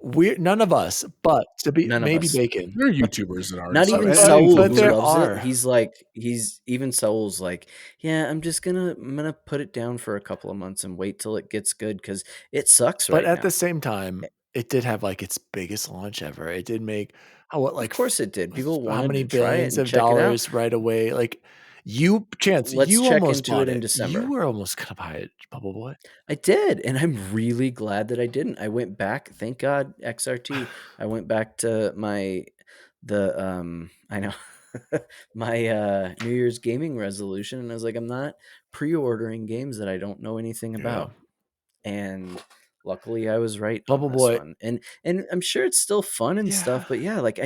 None of us, but to be None of maybe us. Bacon. There are YouTubers that are. Not even But Saul, but who there loves are. it. He's like, even Saul's like, yeah, I'm gonna put it down for a couple of months and wait till it gets good, because it sucks But right at now. the same time, it did have like its biggest launch ever. It did make Of course it did. People how wanted many to try it billions and of check it out. dollars right away. Like Let's you check almost into bought it in it. You December. were almost gonna buy it, Bubble Boy. I did, and I'm really glad that I didn't. I went back, thank God, XRT. I went back to I know my New Year's gaming resolution, and I was like, I'm not pre-ordering games that I don't know anything about. And luckily I was right Bubble on this Boy. one. And I'm sure it's still fun and stuff, but yeah, like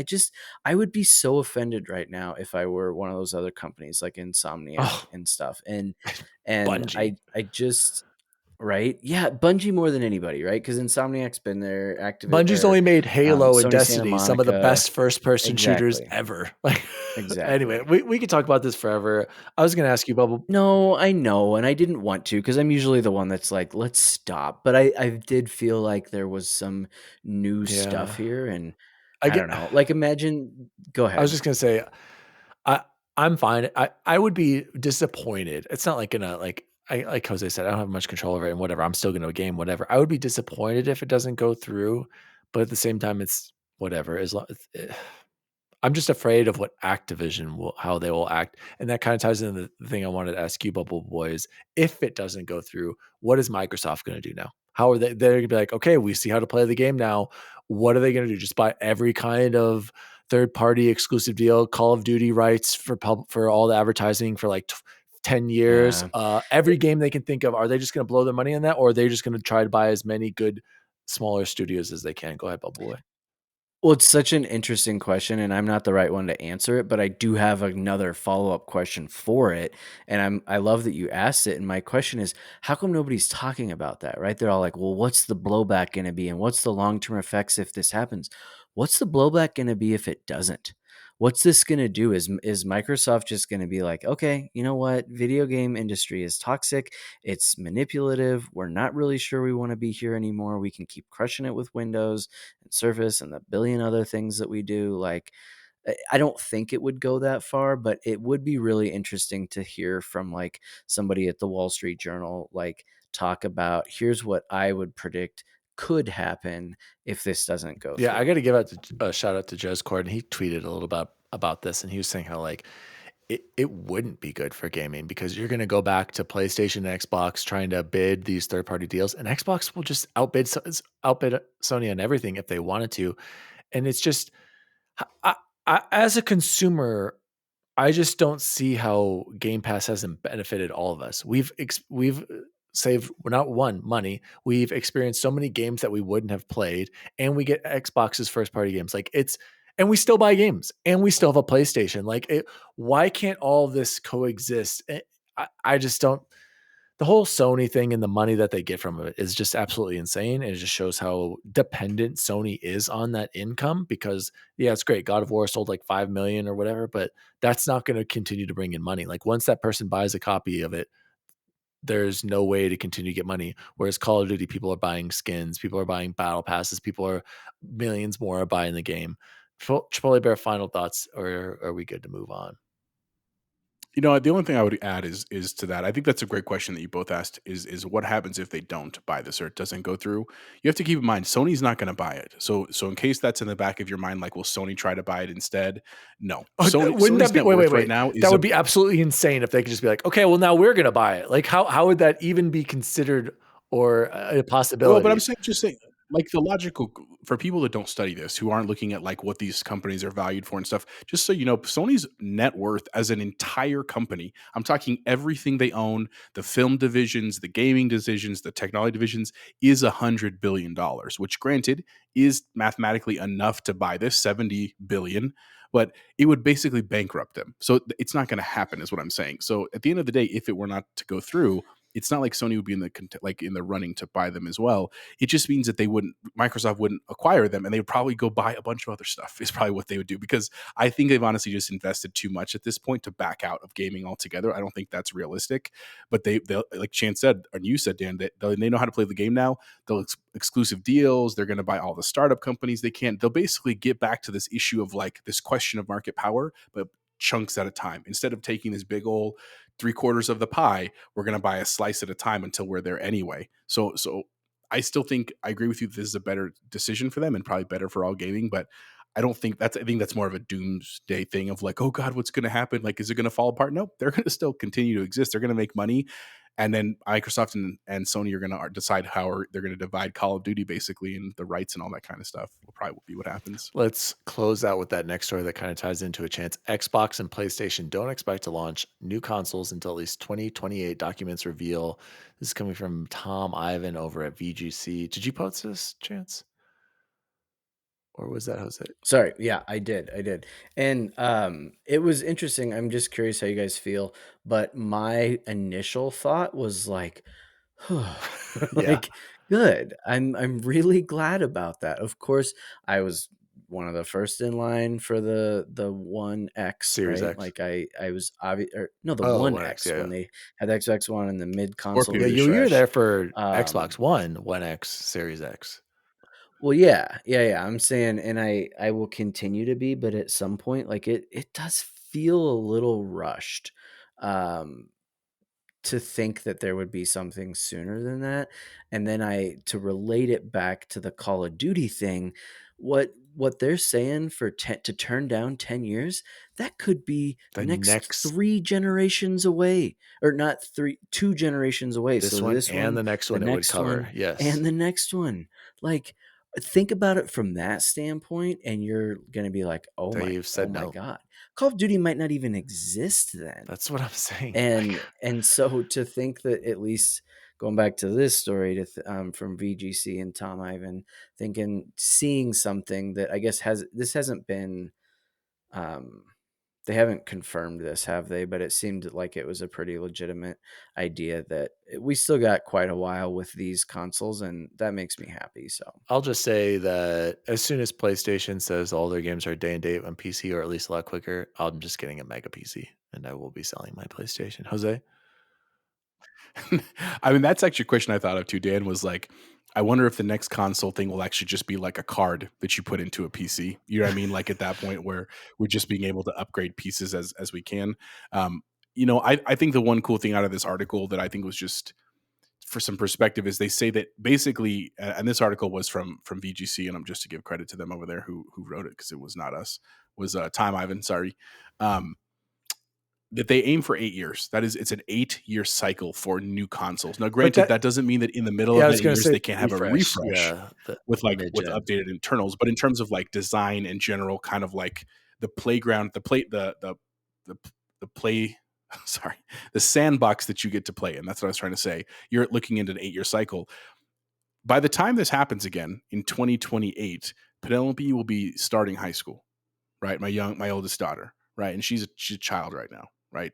I would be so offended right now if I were one of those other companies like Insomniac and stuff. And Bungie. I just, right? Yeah, Bungie more than anybody, right? Because Insomniac's been there, Bungie's only made Halo and Sony Santa Destiny, some of the Monica. best first-person shooters Exactly. ever. Like, Exactly. anyway, we could talk about this forever. I was going to ask you, Bubble. No, I know, and I didn't want to, because I'm usually the one that's like, let's stop. But I did feel like there was some new stuff here, and I don't know. Like, imagine. Go ahead. I was just going to say, I'm fine. I would be disappointed. It's not like like Jose said, I don't have much control over it and whatever. I'm still going to game whatever. I would be disappointed if it doesn't go through, but at the same time, it's whatever. I'm just afraid of what Activision how they will act, and that kind of ties into the thing I wanted to ask you, Bubble Boys. If it doesn't go through, what is Microsoft going to do now? How are they? They're going to be like, okay, we see how to play the game now. What are they going to do? Just buy every kind of third-party exclusive deal, Call of Duty rights for all the advertising for like 10 years, every game they can think of? Are they just going to blow their money on that, or are they just going to try to buy as many good smaller studios as they can? Go ahead, Bubble Boy. Well, it's such an interesting question, and I'm not the right one to answer it, but I do have another follow-up question for it. And I love that you asked it. And my question is, how come nobody's talking about that, right? They're all like, well, what's the blowback going to be? And what's the long-term effects if this happens? What's the blowback going to be if it doesn't? What's this going to do? Is Microsoft just going to be like, okay, you know what? Video game industry is toxic. It's manipulative. We're not really sure we want to be here anymore. We can keep crushing it with Windows and Surface and the billion other things that we do. Like, I don't think it would go that far, but it would be really interesting to hear from like somebody at the Wall Street Journal, like talk about, here's what I would predict could happen if this doesn't go through. I got to give a shout out to Joe's Cord, and he tweeted a little about this, and he was saying how like it wouldn't be good for gaming because you're going to go back to PlayStation and Xbox trying to bid these third-party deals, and Xbox will just outbid Sony on everything if they wanted to. And it's just, as a consumer, I just don't see how Game Pass hasn't benefited all of us. We've saved not one money. We've experienced so many games that we wouldn't have played, and we get Xbox's first party games. Like and we still buy games, and we still have a PlayStation. Like why can't all this coexist? I just don't. The whole Sony thing and the money that they get from it is just absolutely insane. And it just shows how dependent Sony is on that income because, yeah, it's great. God of War sold like 5 million or whatever, but that's not going to continue to bring in money. Like once that person buys a copy of it, there's no way to continue to get money. Whereas Call of Duty, people are buying skins, people are buying battle passes, millions more are buying the game. Chipotle Bear, final thoughts, or are we good to move on? You know, the only thing I would add is to that. I think that's a great question that you both asked. Is what happens if they don't buy this or it doesn't go through? You have to keep in mind Sony's not going to buy it. So in case that's in the back of your mind, like, will Sony try to buy it instead? No. Wouldn't Sony's that be net worth wait? right now is that would be absolutely insane if they could just be like, okay, well now we're going to buy it. Like how would that even be considered or a possibility? Well, but I'm saying, just saying, like, the logical for people that don't study this, who aren't looking at like what these companies are valued for and stuff. Just so you know, Sony's net worth as an entire company, I'm talking everything they own, the film divisions, the gaming divisions, the technology divisions, is $100 billion, which granted is mathematically enough to buy this 70 billion, but it would basically bankrupt them. So it's not going to happen, is what I'm saying. So at the end of the day, if it were not to go through, it's not like Sony would be in the running to buy them as well. It just means that Microsoft wouldn't acquire them, and they would probably go buy a bunch of other stuff is probably what they would do, because I think they've honestly just invested too much at this point to back out of gaming altogether. I don't think that's realistic, but they'll, like Chance said, and you said, Dan, that they know how to play the game now. They'll exclusive deals. They're going to buy all the startup companies they can. They'll basically get back to this issue of like this question of market power, but chunks at a time. Instead of taking this big old 3/4 of the pie, we're going to buy a slice at a time until we're there anyway. So I still think I agree with you. This is a better decision for them and probably better for all gaming, but I think that's more of a doomsday thing of like, oh God, what's going to happen? Like, is it going to fall apart? No, they're going to still continue to exist. They're going to make money. And then Microsoft and Sony are going to decide how they're going to divide Call of Duty basically, and the rights and all that kind of stuff will probably be what happens. Let's close out with that next story that kind of ties into a chance. Xbox and PlayStation don't expect to launch new consoles until at least 2028, documents reveal. This is coming from Tom Ivan over at VGC. Did you post this, Chance? Or was that Jose? Sorry. Yeah, I did. And it was interesting. I'm just curious how you guys feel. But my initial thought was like, good. I'm really glad about that. Of course, I was one of the first in line for the One X, Series right? X. Like I was obvious, the One X, when they had the Xbox One and the mid console. Yeah, you were there for Xbox One X, Series X. Well, yeah. I'm saying, and I will continue to be, but at some point, like it does feel a little rushed, to think that there would be something sooner than that. And then to relate it back to the Call of Duty thing, what they're saying to turn down 10 years, that could be the next 3 generations away, or not 2 generations away. This so one this and one, the next one it would cover. Yes. And the next one. Like, think about it from that standpoint, and you're going to be like, oh my God, Call of Duty might not even exist then. That's what I'm saying. And so to think that, at least going back to this story from VGC and Tom Ivan, seeing something that I guess hasn't been, they haven't confirmed this, have they? But it seemed like it was a pretty legitimate idea that we still got quite a while with these consoles, and that makes me happy. So I'll just say that as soon as PlayStation says all their games are day and date on PC, or at least a lot quicker, I'm just getting a mega PC and I will be selling my PlayStation. Jose? I mean, that's actually a question I thought of too, Dan, was like, I wonder if the next console thing will actually just be like a card that you put into a PC. You know what I mean? Like, at that point where we're just being able to upgrade pieces as we can. I think the one cool thing out of this article that I think was just for some perspective is they say that basically, and this article was from VGC, and I'm just to give credit to them over there who wrote it, because it was not us, was Tom Ivan, sorry. That they aim for 8 years. It's an 8-year cycle for new consoles. Now, granted, that doesn't mean that in the middle of 8 years they can't have a refresh with updated internals. But in terms of like design and general kind of like the playground, the sandbox that you get to play in. That's what I was trying to say. You're looking into an 8-year cycle. By the time this happens again in 2028, Penelope will be starting high school, right? My oldest daughter, right? And she's a child right now. Right.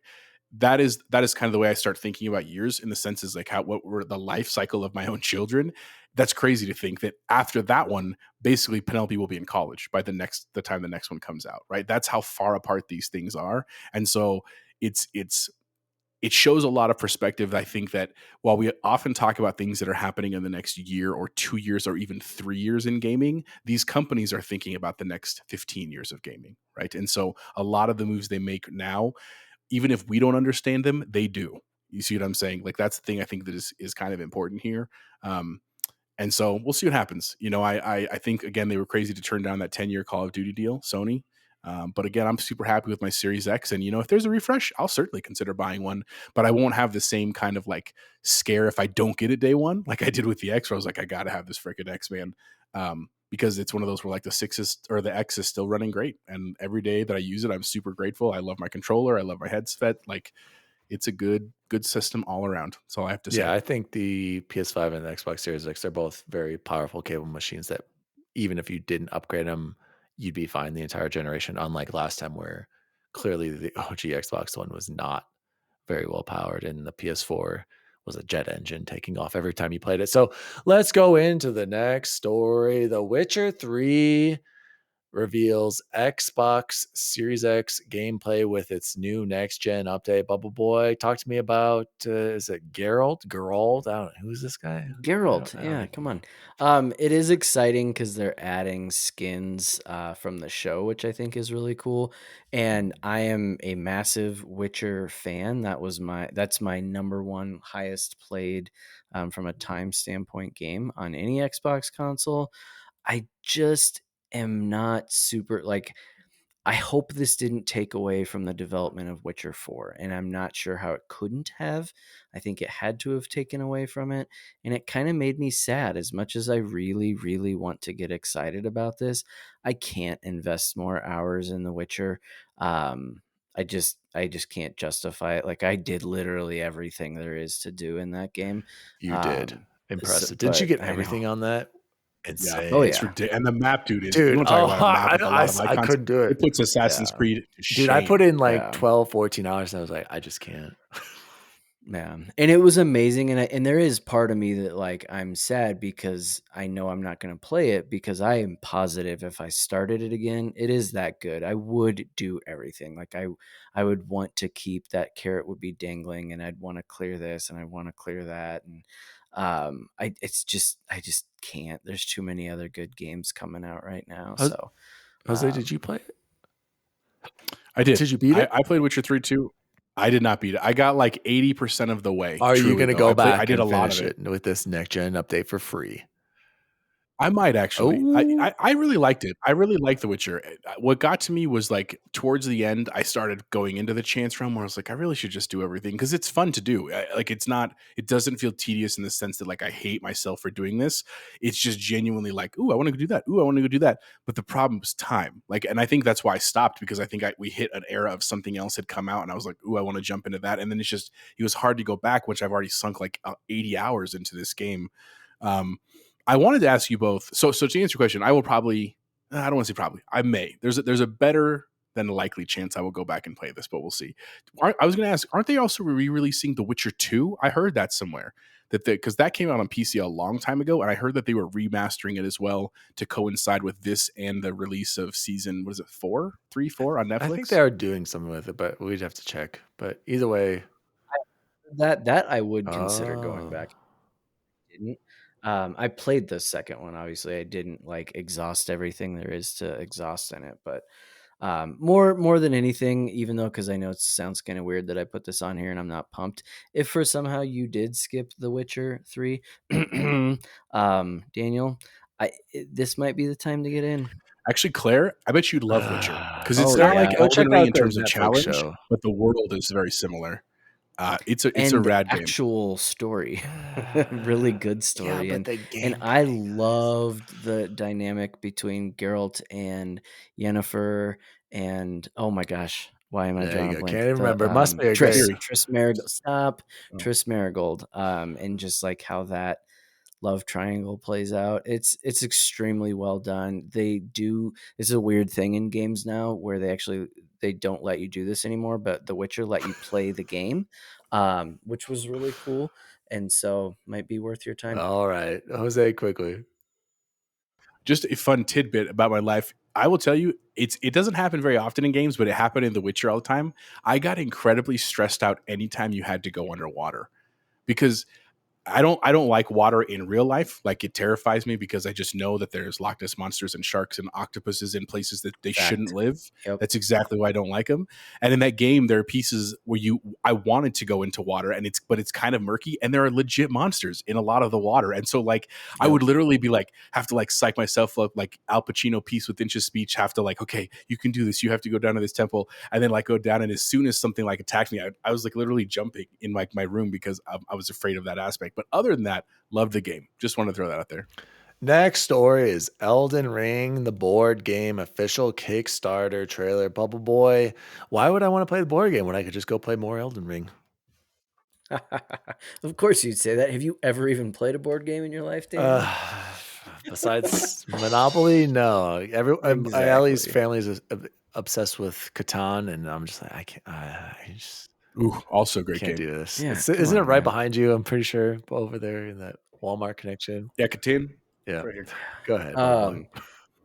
That is kind of the way I start thinking about years, in the sense is like what were the life cycle of my own children. That's crazy to think that after that one, basically Penelope will be in college by the time the next one comes out. Right. That's how far apart these things are. And so it shows a lot of perspective. I think that while we often talk about things that are happening in the next year or 2 years or even 3 years in gaming, these companies are thinking about the next 15 years of gaming. Right. And so a lot of the moves they make now even if we don't understand them, they do. You see what I'm saying? Like, that's the thing I think that is kind of important here. And so we'll see what happens. I think, again, they were crazy to turn down that 10-year Call of Duty deal, Sony. But again, I'm super happy with my Series X. And, if there's a refresh, I'll certainly consider buying one. But I won't have the same kind of like scare if I don't get it day one, like I did with the X, where I was like, I got to have this freaking X, man. Because it's one of those where like the X is still running great. And every day that I use it, I'm super grateful. I love my controller. I love my headset. Like, it's a good system all around. That's all I have to say. Yeah, I think the PS5 and the Xbox Series X are both very powerful, capable machines that even if you didn't upgrade them, you'd be fine the entire generation, unlike last time where clearly the OG Xbox One was not very well powered and the PS4 was a jet engine taking off every time you played it. So let's go into the next story. The Witcher 3 reveals Xbox Series X gameplay with its new next-gen update. Bubble Boy, talk to me about, is it Geralt? I don't know. Who's this guy? Geralt, yeah, come on. It is exciting because they're adding skins from the show, which I think is really cool. And I am a massive Witcher fan. That's my number one highest played from a time standpoint game on any Xbox console. I just am not super like I hope this didn't take away from the development of Witcher 4, and I'm not sure how it couldn't have. I think it had to have taken away from it, and it kind of made me sad. As much as I really, really want to get excited about this, I can't invest more hours in The Witcher. I just can't justify it. Like, I did literally everything there is to do in that game. You did. Impressive. Didn't you get everything on that? Insane. Yeah. Oh, yeah. It's ridiculous. And the map, dude, is, you want to talk about a map with a lot of I couldn't do it. It puts Assassin's Creed to shame. Dude, I put in like 12, 14 hours and I was like, I just can't. Yeah. And it was amazing. And there is part of me that like, I'm sad because I know I'm not going to play it, because I am positive if I started it again, it is that good. I would do everything. Like I would want to keep that carrot would be dangling, and I'd want to clear this and I want to clear that. And I just can't. There's too many other good games coming out right now. So Jose, did you play it? I did. Did you beat it? I played Witcher 3 too. I did not beat it. I got like 80% of the way. Are you going to go back? I did and a lot of it with this next gen update for free. I might actually. I really liked it. I really liked The Witcher. What got to me was like towards the end, I started going into the chance realm where I was like, I really should just do everything because it's fun to do. It doesn't feel tedious in the sense that like I hate myself for doing this. It's just genuinely like, ooh, I want to go do that. Ooh, I want to go do that. But the problem was time. And I think that's why I stopped, because I think we hit an era of something else had come out and I was like, ooh, I want to jump into that. And then it was hard to go back, which I've already sunk like 80 hours into this game. I wanted to ask you both. So to answer your question, I will probably, I don't want to say probably, I may. There's a better than likely chance I will go back and play this, but we'll see. I was going to ask, aren't they also re-releasing The Witcher 2? I heard that somewhere, because that came out on PC a long time ago, and I heard that they were remastering it as well to coincide with this and the release of season, what is it, 4 on Netflix? I think they are doing something with it, but we'd have to check. But either way, that I would consider going back. I didn't. I played the second one. Obviously, I didn't like exhaust everything there is to exhaust in it, but more than anything, even though, because I know it sounds kind of weird that I put this on here and I'm not pumped. If for somehow you did skip The Witcher 3, Daniel, this might be the time to get in. Actually, Claire, I bet you'd love Witcher, because it's not like Elden Ring in terms of challenge, but the world is very similar. It's a rad game. Actual story, really good story, and I loved the dynamic between Geralt and Yennefer, and oh my gosh, why am I drawing a blank? Can't even remember. Must be Triss Marigold. Stop, Triss Marigold. And just like how that love triangle plays out, it's extremely well done. It's a weird thing in games now where they don't let you do this anymore, but The Witcher let you play the game, which was really cool, and so might be worth your time. All right, Jose, quickly. Just a fun tidbit about my life. I will tell you, it doesn't happen very often in games, but it happened in The Witcher all the time. I got incredibly stressed out anytime you had to go underwater, because I don't like water in real life. Like, it terrifies me because I just know that there's Loch Ness monsters and sharks and octopuses in places that they shouldn't live. Yep. That's exactly why I don't like them. And in that game, there are pieces where I wanted to go into water, but it's kind of murky, and there are legit monsters in a lot of the water. And so like, I would literally be like, have to like psych myself up, like Al Pacino piece with Inch's speech, have to like, okay, you can do this. You have to go down to this temple, and then like go down. And as soon as something like attacked me, I was like literally jumping in like my room because I was afraid of that aspect. But other than that, loved the game. Just want to throw that out there. Next story is Elden Ring, the board game official Kickstarter trailer. Bubble Boy, why would I want to play the board game when I could just go play more Elden Ring? Of course you'd say that. Have you ever even played a board game in your life, Dan? Besides Monopoly, no. Exactly. Allie's family is obsessed with Catan, and I'm just like, I can't. I just also great can't game. do this. Yeah, Isn't it right behind you? I'm pretty sure over there in that Walmart connection. Yeah, Catan. Yeah, right here. Go ahead.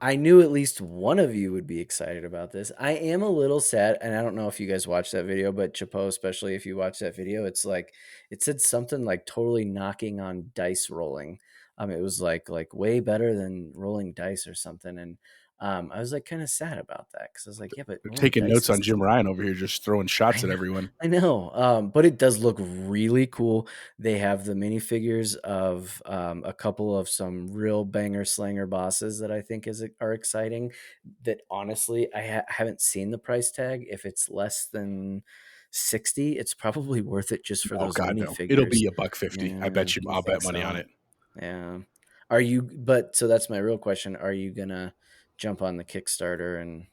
I knew at least one of you would be excited about this. I am a little sad, and I don't know if you guys watched that video, but Chapeau, especially if you watched that video, it's like it said something like totally knocking on dice rolling. It was like way better than rolling dice or something, and I was like kind of sad about that because I was like, yeah, but they're taking notes on Jim Ryan over here, just throwing shots at everyone. I know, but it does look really cool. They have the minifigures of a couple of some real banger slanger bosses that I think are exciting. That honestly, I haven't seen the price tag. If it's less than $60, it's probably worth it just for those minifigures. No. It'll be $150. Yeah, I bet you. I'll bet money on it. Yeah. Are you? But so that's my real question. Are you gonna jump on the Kickstarter? And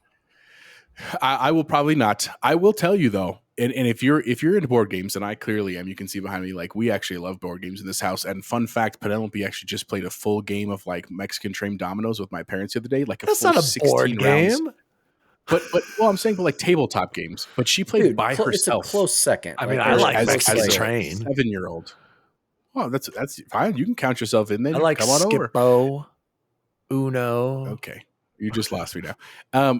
I will probably not. I will tell you though, and if you're into board games, and I clearly am, you can see behind me, like we actually love board games in this house. And fun fact, Penelope actually just played a full game of like Mexican trained dominoes with my parents the other day. Like that's not a board game. But well, I'm saying, but like tabletop games. But she played by herself. It's a close second. I mean, I like Mexican Train. 7-year-old. Well, that's fine. You can count yourself in there. I like Come on Skippo, over. Uno. Okay, you just lost me now.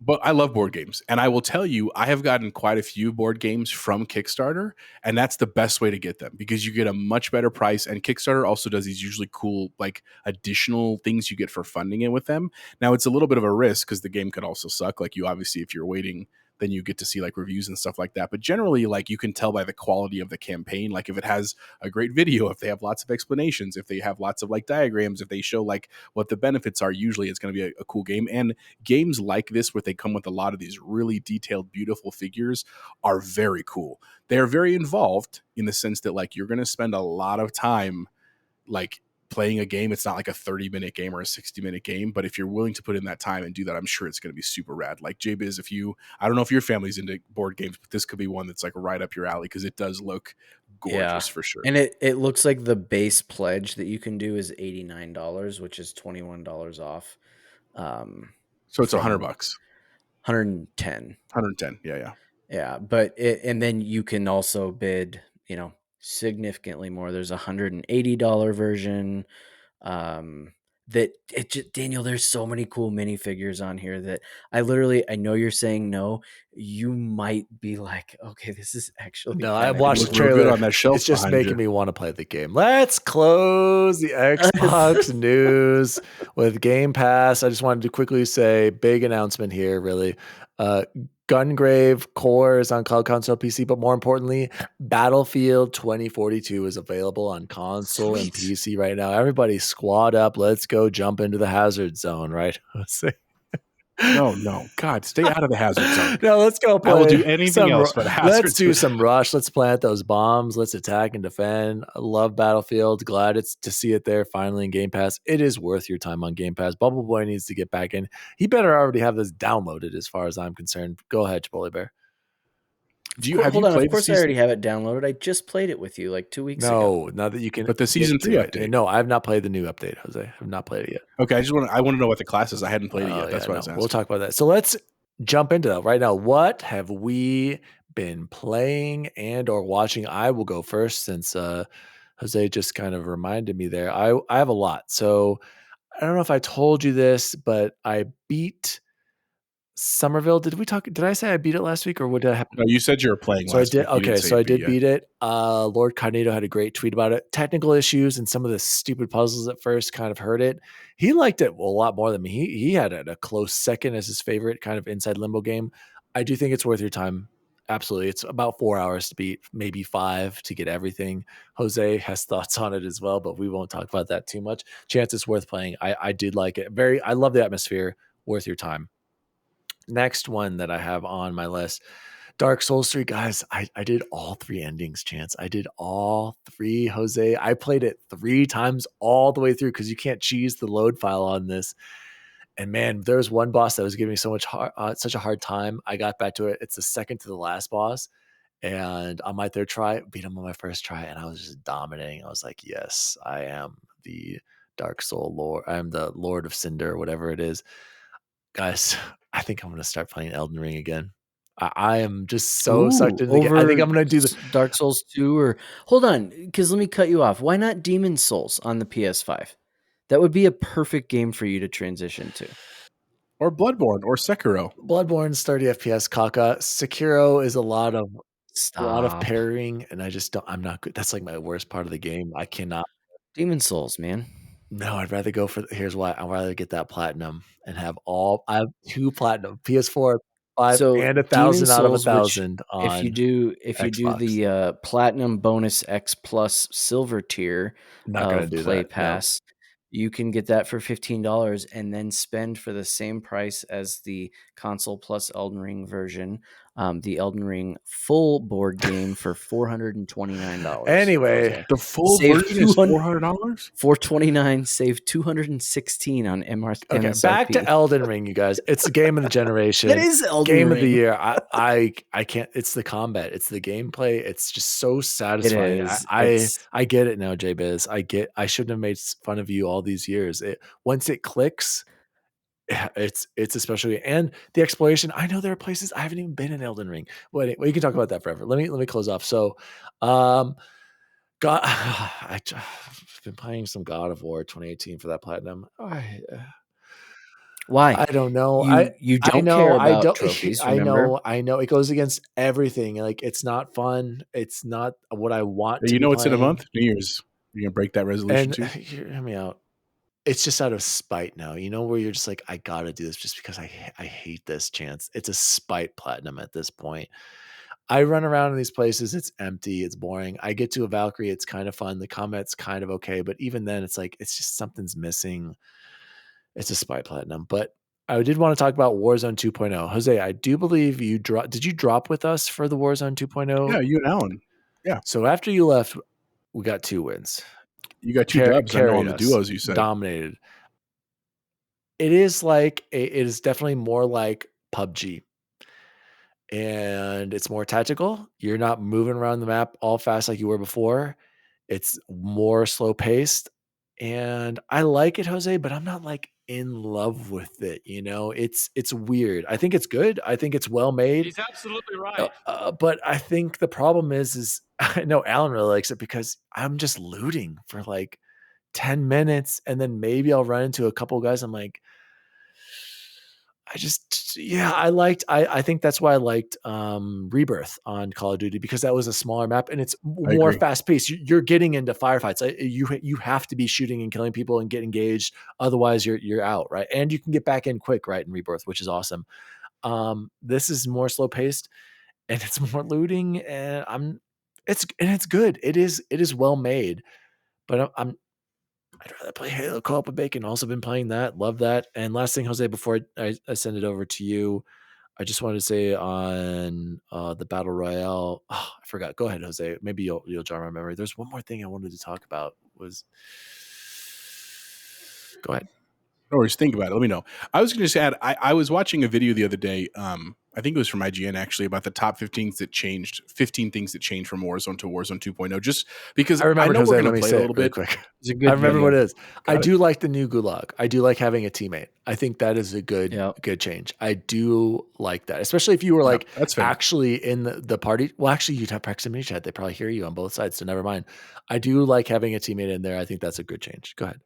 But I love board games, and I will tell you, I have gotten quite a few board games from Kickstarter, and that's the best way to get them because you get a much better price. And Kickstarter also does these usually cool, like additional things you get for funding it with them. Now it's a little bit of a risk because the game could also suck. Like you obviously, if you're waiting, then you get to see like reviews and stuff like that. But generally, like you can tell by the quality of the campaign, like if it has a great video, if they have lots of explanations, if they have lots of like diagrams, if they show like what the benefits are, usually it's going to be a cool game. And games like this, where they come with a lot of these really detailed, beautiful figures, are very cool. They're very involved in the sense that like you're going to spend a lot of time like playing a game. It's not like a 30-minute game or a 60-minute game, but if you're willing to put in that time and do that, I'm sure it's going to be super rad. Like JBiz, I don't know if your family's into board games, but this could be one that's like right up your alley because it does look gorgeous for sure. And it looks like the base pledge that you can do is $89, which is $21 off. So it's $100. 110. 110. Yeah. Yeah, but and then you can also bid, significantly more. There's a $180 version. Daniel, there's so many cool minifigures on here that I know you're saying no. You might be like, okay, this is actually no. I watched the trailer on that shelf. It's just making me want to play the game. Let's close the Xbox news with Game Pass. I just wanted to quickly say, big announcement here, really. Gungrave Core is on cloud console PC, but more importantly, Battlefield 2042 is available on console and PC right now. Everybody squad up. Let's go jump into the hazard zone, right? No. God, stay out of the hazard zone. No, let's go play. I will do anything else but hazard zone. Let's do some rush. Let's plant those bombs. Let's attack and defend. I love Battlefield. Glad to see it there finally in Game Pass. It is worth your time on Game Pass. Bubble Boy needs to get back in. He better already have this downloaded as far as I'm concerned. Go ahead, Chipotle Bear. Hold on. Of course, I already have it downloaded. I just played it with you like 2 weeks ago. No, now that you can. But the season 3 update. No, I have not played the new update, Jose. I have not played it yet. Okay, I want to know what the class is. I hadn't played it yet. That's what I was asking. We'll talk about that. So let's jump into that right now. What have we been playing and or watching? I will go first since Jose just kind of reminded me there. I have a lot. So I don't know if I told you this, but I beat Somerville. Did I say I beat it last week, or what did I happen? No, you said you were playing last week. I did beat it. Lord Cognito had a great tweet about it. Technical issues and some of the stupid puzzles at first kind of hurt it. He liked it a lot more than me. He had it a close second as his favorite kind of inside limbo game. I do think it's worth your time. Absolutely. It's about 4 hours to beat, maybe 5 to get everything. Jose has thoughts on it as well, but we won't talk about that too much. Chance, it's worth playing. I did like it. I love the atmosphere. Worth your time. Next one that I have on my list, Dark Souls 3. Guys, I did all 3 endings, Chance. I did all 3, Jose. I played it 3 times all the way through because you can't cheese the load file on this. And man, there was one boss that was giving me such a hard time. I got back to it. It's the second to the last boss. And on my third try, beat him on my first try. And I was just dominating. I was like, yes, I am the Dark Soul Lord. I'm the Lord of Cinder, whatever it is. Guys, I think I'm going to start playing Elden Ring again. I am just so sucked into the game. I think I'm going to do the Dark Souls 2 or hold on, because let me cut you off. Why not Demon Souls on the PS5? That would be a perfect game for you to transition to. Or Bloodborne or Sekiro. Bloodborne's 30 FPS, Kaka. Sekiro is a lot of parrying, and I'm not good. That's like my worst part of the game. I cannot. Demon Souls, man. No, I'd rather go for. Here's why. I'd rather get that platinum and have I have 2 platinum, PS4, 5, and 1,000 out of 1,000 on. If you do the platinum bonus X plus silver tier of Play Pass, you can get that for $15 and then spend for the same price as the console plus Elden Ring version, the Elden Ring full board game for $429. Anyway, the full version is $400? $429, save $216 on MSRP. Okay, back to Elden Ring, you guys. It's the game of the generation. It is Elden Ring. of the year. I can't. It's the combat. It's the gameplay. It's just so satisfying. I get it now, J-Biz. I shouldn't have made fun of you all these years. Once it clicks, it's especially, and the exploration. I know there are places I haven't even been in Elden Ring. Well, anyway, you can talk about that forever. Let me close off. So, I've been playing some God of War 2018 for that platinum. Why? I don't know. You don't care about trophies, remember? I know. It goes against everything. Like, it's not fun. It's not what I want to be it's in a month? New Year's. You're going to break that resolution too? Hear me out. It's just out of spite now. You know, where you're just like, I got to do this just because I hate this, Chance. It's a spite platinum at this point. I run around in these places. It's empty. It's boring. I get to a Valkyrie. It's kind of fun. The combat's kind of okay. But even then, it's like, it's just something's missing. It's a spite platinum. But I did want to talk about Warzone 2.0. Jose, I do believe you dropped. Did you drop with us for the Warzone 2.0? Yeah, you and Alan. Yeah. So after you left, we got 2 wins. You got 2 dubs. I know on the duos you said. Dominated. It is definitely more like PUBG. And it's more tactical. You're not moving around the map all fast like you were before. It's more slow paced. And I like it, Jose, but I'm not like in love with it. You know, it's weird. I think it's good. I think it's well made. He's absolutely right. But I think the problem is I know Alan really likes it because I'm just looting for like 10 minutes. And then maybe I'll run into a couple of guys. I'm like, I think that's why I liked Rebirth on Call of Duty, because that was a smaller map and it's more fast paced. You're getting into firefights. You have to be shooting and killing people and get engaged. Otherwise you're out, right? And you can get back in quick, right? In Rebirth, which is awesome. This is more slow paced and it's more looting and it's good. It is well made, but I'd rather play Halo Co-op with Bacon. Also been playing that. Love that. And last thing, Jose, before I send it over to you, I just wanted to say on the Battle Royale. Oh, I forgot. Go ahead, Jose. Maybe you'll jog my memory. There's one more thing I wanted to talk about. Go ahead. No worries. Think about it. Let me know. I was going to just add, I was watching a video the other day. I think it was from IGN actually, about the top 15 things that changed from Warzone to Warzone 2.0. Just because I know Jose, we're going to play a little bit. Quick. I remember what it is. I do like the new Gulag. I do like having a teammate. I think that is a good change. I do like that, especially if you were actually in the party. Well, actually, you'd have proximity chat. They probably hear you on both sides, so never mind. I do like having a teammate in there. I think that's a good change. Go ahead.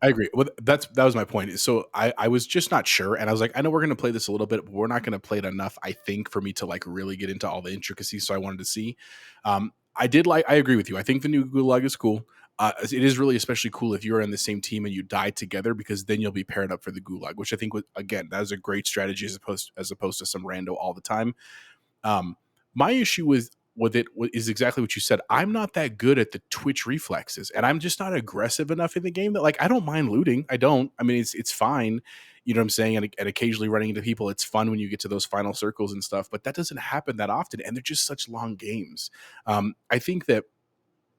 I agree. Well, that was my point. So I was just not sure, and I was like, I know we're going to play this a little bit, but we're not going to play it enough, I think, for me to like really get into all the intricacies. So I wanted to see. I agree with you. I think the new Gulag is cool. It is really especially cool if you're on the same team and you die together, because then you'll be paired up for the Gulag, which I think again, that is a great strategy as opposed to some rando all the time. My issue with it is exactly what you said. I'm not that good at the twitch reflexes, and I'm just not aggressive enough in the game that like I don't mind looting. I don't. I mean, it's fine. You know what I'm saying? And occasionally running into people, it's fun when you get to those final circles and stuff. But that doesn't happen that often, and they're just such long games. I think that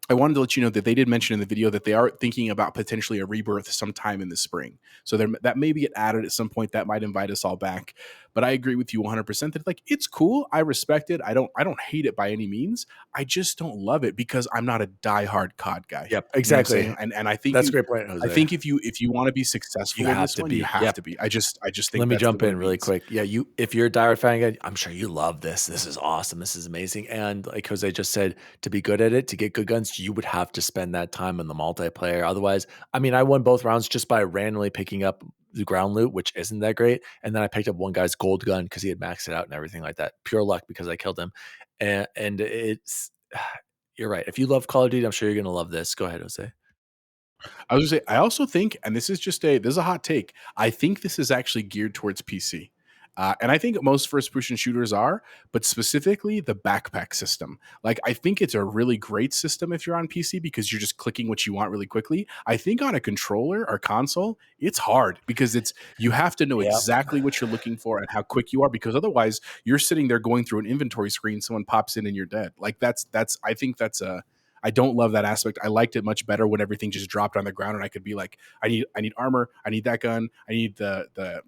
I wanted to let you know that they did mention in the video that they are thinking about potentially a rebirth sometime in the spring. So that may get added at some point. That might invite us all back. But I agree with you 100% that like it's cool. I respect it. I don't hate it by any means. I just don't love it because I'm not a diehard COD guy. Yep, exactly. You know and I think that's a great point, Jose. I think if you want to be successful in this one, you have to be. I just think. Let me jump in really quick. Yeah, if you're a diehard fan, I'm sure you love this. This is awesome. This is amazing. And like Jose just said, to be good at it, to get good guns, you would have to spend that time in the multiplayer. Otherwise, I mean, I won both rounds just by randomly picking up the ground loot, which isn't that great. And then I picked up one guy's gold gun because he had maxed it out and everything like that. Pure luck because I killed him. And it's, you're right. If you love Call of Duty, I'm sure you're going to love this. Go ahead, Jose. I was going to say, I also think, and this is a hot take, I think this is actually geared towards PC. And I think most first-person shooters are, but specifically the backpack system. Like, I think it's a really great system if you're on PC because you're just clicking what you want really quickly. I think on a controller or console, it's hard because you have to know exactly what you're looking for and how quick you are, because otherwise you're sitting there going through an inventory screen, someone pops in and you're dead. Like I think that's I don't love that aspect. I liked it much better when everything just dropped on the ground and I could be like, I need armor, I need that gun, I need the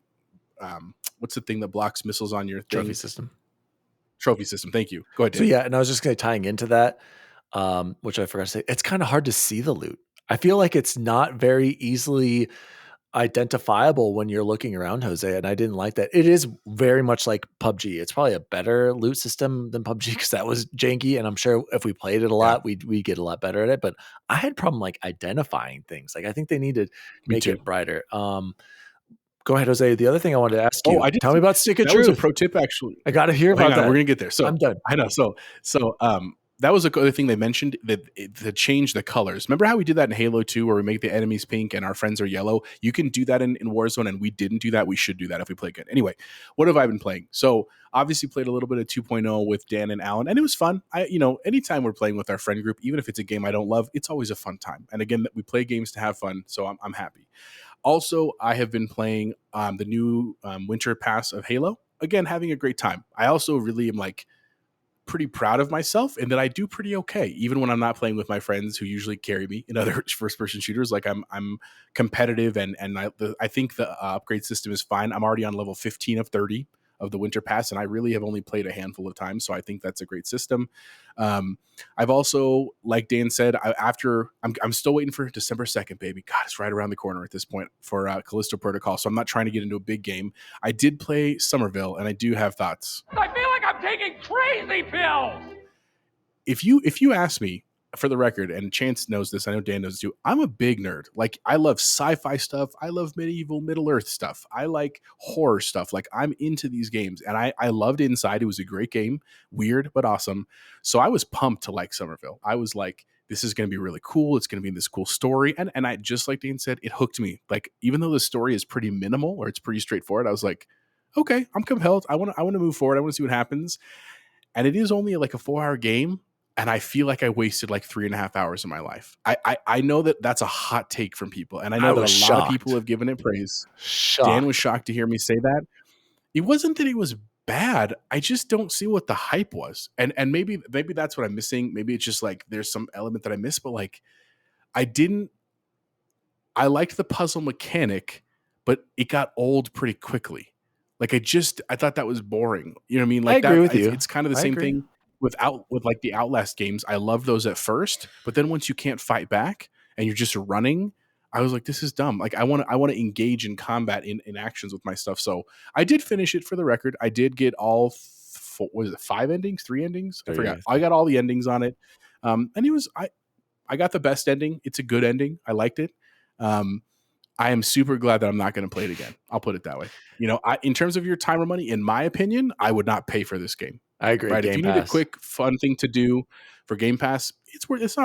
what's the thing that blocks missiles on your thing? Trophy system. Thank you. Go ahead, Dan. So yeah, and I was just tying into that, which I forgot to say. It's kind of hard to see the loot. I feel like it's not very easily identifiable when you're looking around, Jose, and I didn't like that. It is very much like PUBG. It's probably a better loot system than PUBG because that was janky, and I'm sure if we played it a lot, we'd get a lot better at it. But I had problem like identifying things. Like I think they need to make it brighter. Go ahead, Jose. The other thing I wanted to ask you, tell me about Stick of Truth. That was a pro tip, actually. I got to hear about that. We're going to get there. So I'm done. I know. So that was the other thing they mentioned, that to change the colors. Remember how we did that in Halo 2 where we make the enemies pink and our friends are yellow? You can do that in Warzone, and we didn't do that. We should do that if we play good. Anyway, what have I been playing? So obviously played a little bit of 2.0 with Dan and Alan, and it was fun. Anytime we're playing with our friend group, even if it's a game I don't love, it's always a fun time. And again, we play games to have fun, so I'm happy. Also, I have been playing the new winter pass of Halo. Again, having a great time. I also really am like pretty proud of myself and that I do pretty okay, even when I'm not playing with my friends who usually carry me in other first-person shooters. Like I'm competitive, and I think the upgrade system is fine. I'm already on level 15 of 30 of the winter pass, and I really have only played a handful of times, so I think that's a great system. I've also, like Dan said, I'm still waiting for December 2nd, baby. God, it's right around the corner at this point for Callisto Protocol, so I'm not trying to get into a big game. I did play Somerville, and I do have thoughts. I feel like I'm taking crazy pills. If you ask me, for the record, and Chance knows this, I know Dan knows too, I'm a big nerd. Like, I love sci-fi stuff. I love medieval Middle Earth stuff. I like horror stuff. Like, I'm into these games, and I loved Inside. It was a great game. Weird, but awesome. So I was pumped to like Somerville. I was like, this is going to be really cool. It's going to be this cool story. And I, just like Dan said, it hooked me. Like, even though the story is pretty minimal or it's pretty straightforward, I was like, okay, I'm compelled. I want to move forward. I want to see what happens. And it is only like a 4-hour game. And I feel like I wasted like 3.5 hours of my life. I know that that's a hot take from people. And I know that a lot of people have given it praise. Dan was shocked to hear me say that. It wasn't that it was bad. I just don't see what the hype was. And maybe that's what I'm missing. Maybe it's just like there's some element that I missed. But like I liked the puzzle mechanic, but it got old pretty quickly. Like I thought that was boring. You know what I mean? Like I agree with you. It's kind of the same thing. With like the Outlast games, I love those at first, but then once you can't fight back and you're just running, I was like, this is dumb. Like I want to engage in combat in actions with my stuff. So I did finish it, for the record. I did get all 5 endings, 3 endings? I forgot. I got all the endings on it. And it was I got the best ending. It's a good ending. I liked it. I am super glad that I'm not going to play it again. I'll put it that way. In terms of your time or money, in my opinion, I would not pay for this game. I agree. Right? Game if you Pass. need a quick, fun thing to do for Game Pass, it's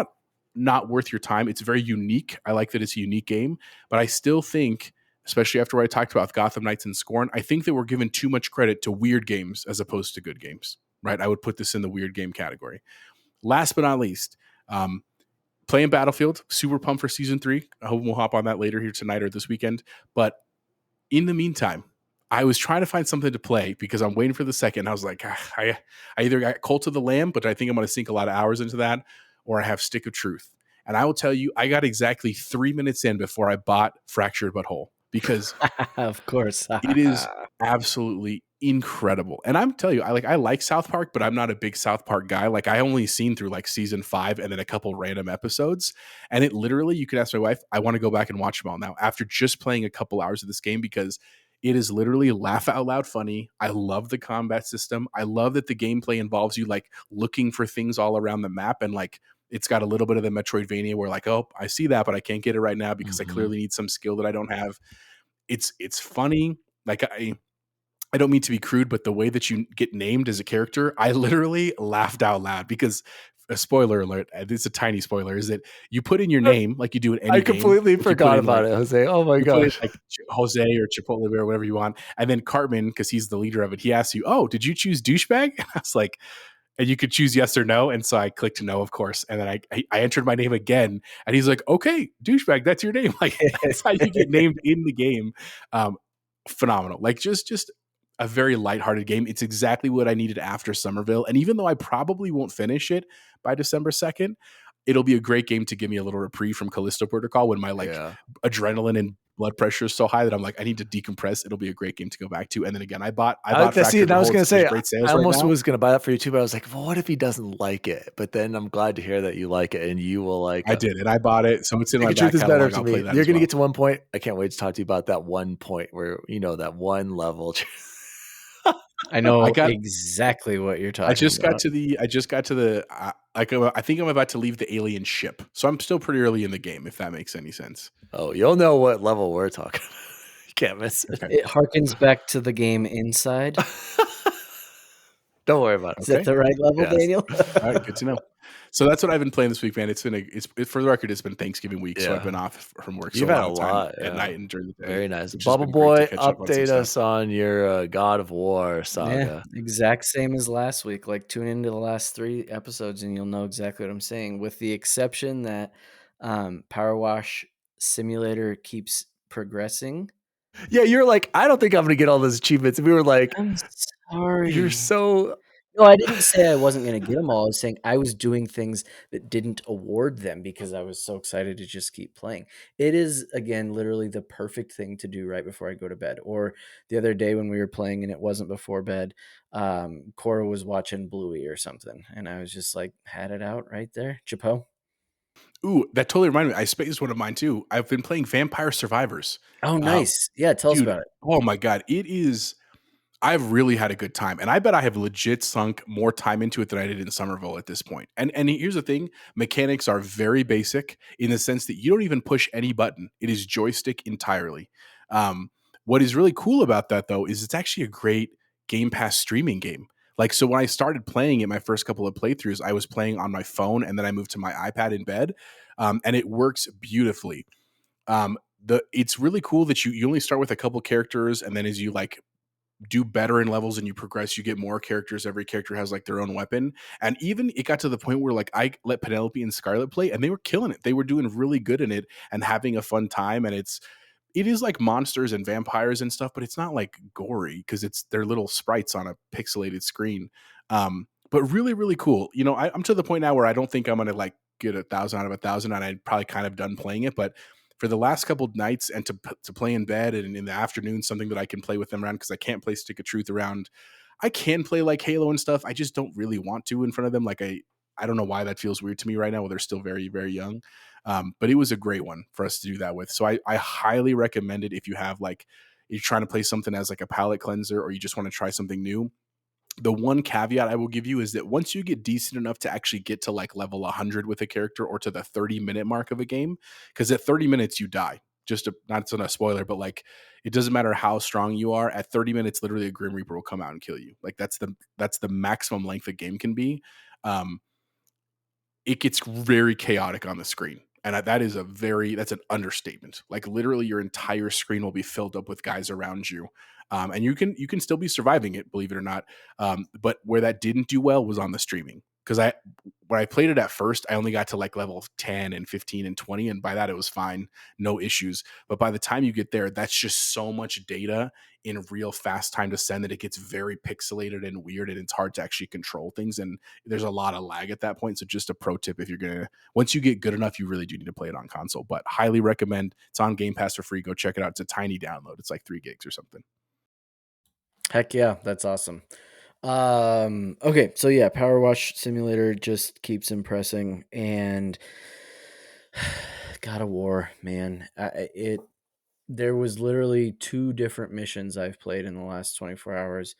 not worth your time. It's very unique. I like that it's a unique game, but I still think, especially after what I talked about with Gotham Knights and Scorn, I think that we're given too much credit to weird games as opposed to good games. Right? I would put this in the weird game category. Last but not least, playing Battlefield, super pumped for Season 3. I hope we'll hop on that later here tonight or this weekend. But in the meantime, I was trying to find something to play because I'm waiting for the second. I was like, I either got Cult of the Lamb, but I think I'm going to sink a lot of hours into that, or I have Stick of Truth. And I will tell you, I got exactly 3 minutes in before I bought Fractured But Whole because of course it is absolutely incredible. And I'm telling you, I like South Park, but I'm not a big South Park guy. Like I only seen through like season 5 and then a couple random episodes. And it literally, you can ask my wife, I want to go back and watch them all now after just playing a couple hours of this game because it is literally laugh out loud funny. I love the combat system. I love that the gameplay involves you like looking for things all around the map and like it's got a little bit of the Metroidvania where like, oh, I see that, but I can't get it right now because I clearly need some skill that I don't have. It's funny. Like I don't mean to be crude, but the way that you get named as a character, I literally laughed out loud because a spoiler alert, it's a tiny spoiler, is that you put in your name like you do in any game. I completely forgot about it, Jose. Oh my gosh. Like Jose or Chipotle or whatever you want. And then Cartman, because he's the leader of it, he asks you, oh, did you choose douchebag? And I was like, and you could choose yes or no. And so I clicked no, of course. And then I entered my name again. And he's like, okay, douchebag, that's your name. Like that's how you get named in the game. Phenomenal. Like just a very lighthearted game. It's exactly what I needed after Somerville. And even though I probably won't finish it by December 2nd, it'll be a great game to give me a little reprieve from Callisto Protocol when my adrenaline and blood pressure is so high that I'm like, I need to decompress. It'll be a great game to go back to. And then again, I bought Fractured. I was going to say, I almost right was going to buy that for you too, but I was like, well, what if he doesn't like it? But then I'm glad to hear that you like it and you will like I did, and I bought it. So it's in my back Truth is better catalog. to me. You're going to get to one point. I can't wait to talk to you about that one point where, that one level. I know exactly what you're talking about. I just got to the I think I'm about to leave the alien ship. So I'm still pretty early in the game, if that makes any sense. Oh, you'll know what level we're talking about. You can't miss it. It harkens back to the game Inside. Don't worry about it. Is that the right level, Daniel? All right, good to know. So that's what I've been playing this week, man. It's been for the record, it's been Thanksgiving week, so I've been off from work. You've had a lot at night and during the day. Very nice. Bubble Boy, update us on your God of War saga. Yeah, exact same as last week. Like tune into the last 3 episodes and you'll know exactly what I'm saying. With the exception that Power Wash Simulator keeps progressing. Yeah, you're like, I don't think I'm gonna get all those achievements. And we were like, I'm sorry. You're so. No, I didn't say I wasn't going to get them all. I was saying I was doing things that didn't award them because I was so excited to just keep playing. It is, again, literally the perfect thing to do right before I go to bed. Or the other day when we were playing and it wasn't before bed, Cora was watching Bluey or something. And I was just like, had it out right there. Chapeau. Ooh, that totally reminded me. I spaced one of mine too. I've been playing Vampire Survivors. Oh, nice. Yeah, tell us about it. Oh my God. It is... I've really had a good time, and I bet I have legit sunk more time into it than I did in Somerville at this point. And here's the thing, mechanics are very basic in the sense that you don't even push any button. It is joystick entirely. What is really cool about that, though, is it's actually a great Game Pass streaming game. Like, so when I started playing it, my first couple of playthroughs, I was playing on my phone, and then I moved to my iPad in bed, and it works beautifully. It's really cool that you only start with a couple characters, and then as you like do better in levels and you progress, you get more characters. Every character has like their own weapon. And even it got to the point where like I let Penelope and Scarlet play and they were killing it. They were doing really good in it and having a fun time. And it is like monsters and vampires and stuff, but it's not like gory because they're little sprites on a pixelated screen. But really, really cool. I'm to the point now where I don't think I'm going to like get 1,000 out of 1,000 and I'm probably kind of done playing it, but for the last couple of nights and to play in bed and in the afternoon, something that I can play with them around because I can't play Stick of Truth around. I can play like Halo and stuff. I just don't really want to in front of them. Like I don't know why that feels weird to me right now while they're still very, very young. But it was a great one for us to do that with. So I highly recommend it if you have like, you're trying to play something as like a palate cleanser or you just want to try something new. The one caveat I will give you is that once you get decent enough to actually get to like level 100 with a character or to the 30-minute mark of a game, because at 30 minutes you die. not a spoiler, but like it doesn't matter how strong you are. At 30 minutes, literally a Grim Reaper will come out and kill you. Like that's the maximum length a game can be. It gets very chaotic on the screen. And that's an understatement. Like literally your entire screen will be filled up with guys around you. And you can still be surviving it, believe it or not. But where that didn't do well was on the streaming. Because when I played it at first, I only got to like level 10 and 15 and 20. And by that, it was fine. No issues. But by the time you get there, that's just so much data in real fast time to send that it gets very pixelated and weird. And it's hard to actually control things. And there's a lot of lag at that point. So just a pro tip, once you get good enough, you really do need to play it on console. But highly recommend. It's on Game Pass for free. Go check it out. It's a tiny download. It's like 3 gigs or something. Heck yeah, that's awesome. Okay, so yeah, Power Wash Simulator just keeps impressing, and God of War, man, there was literally 2 different missions I've played in the last 24 hours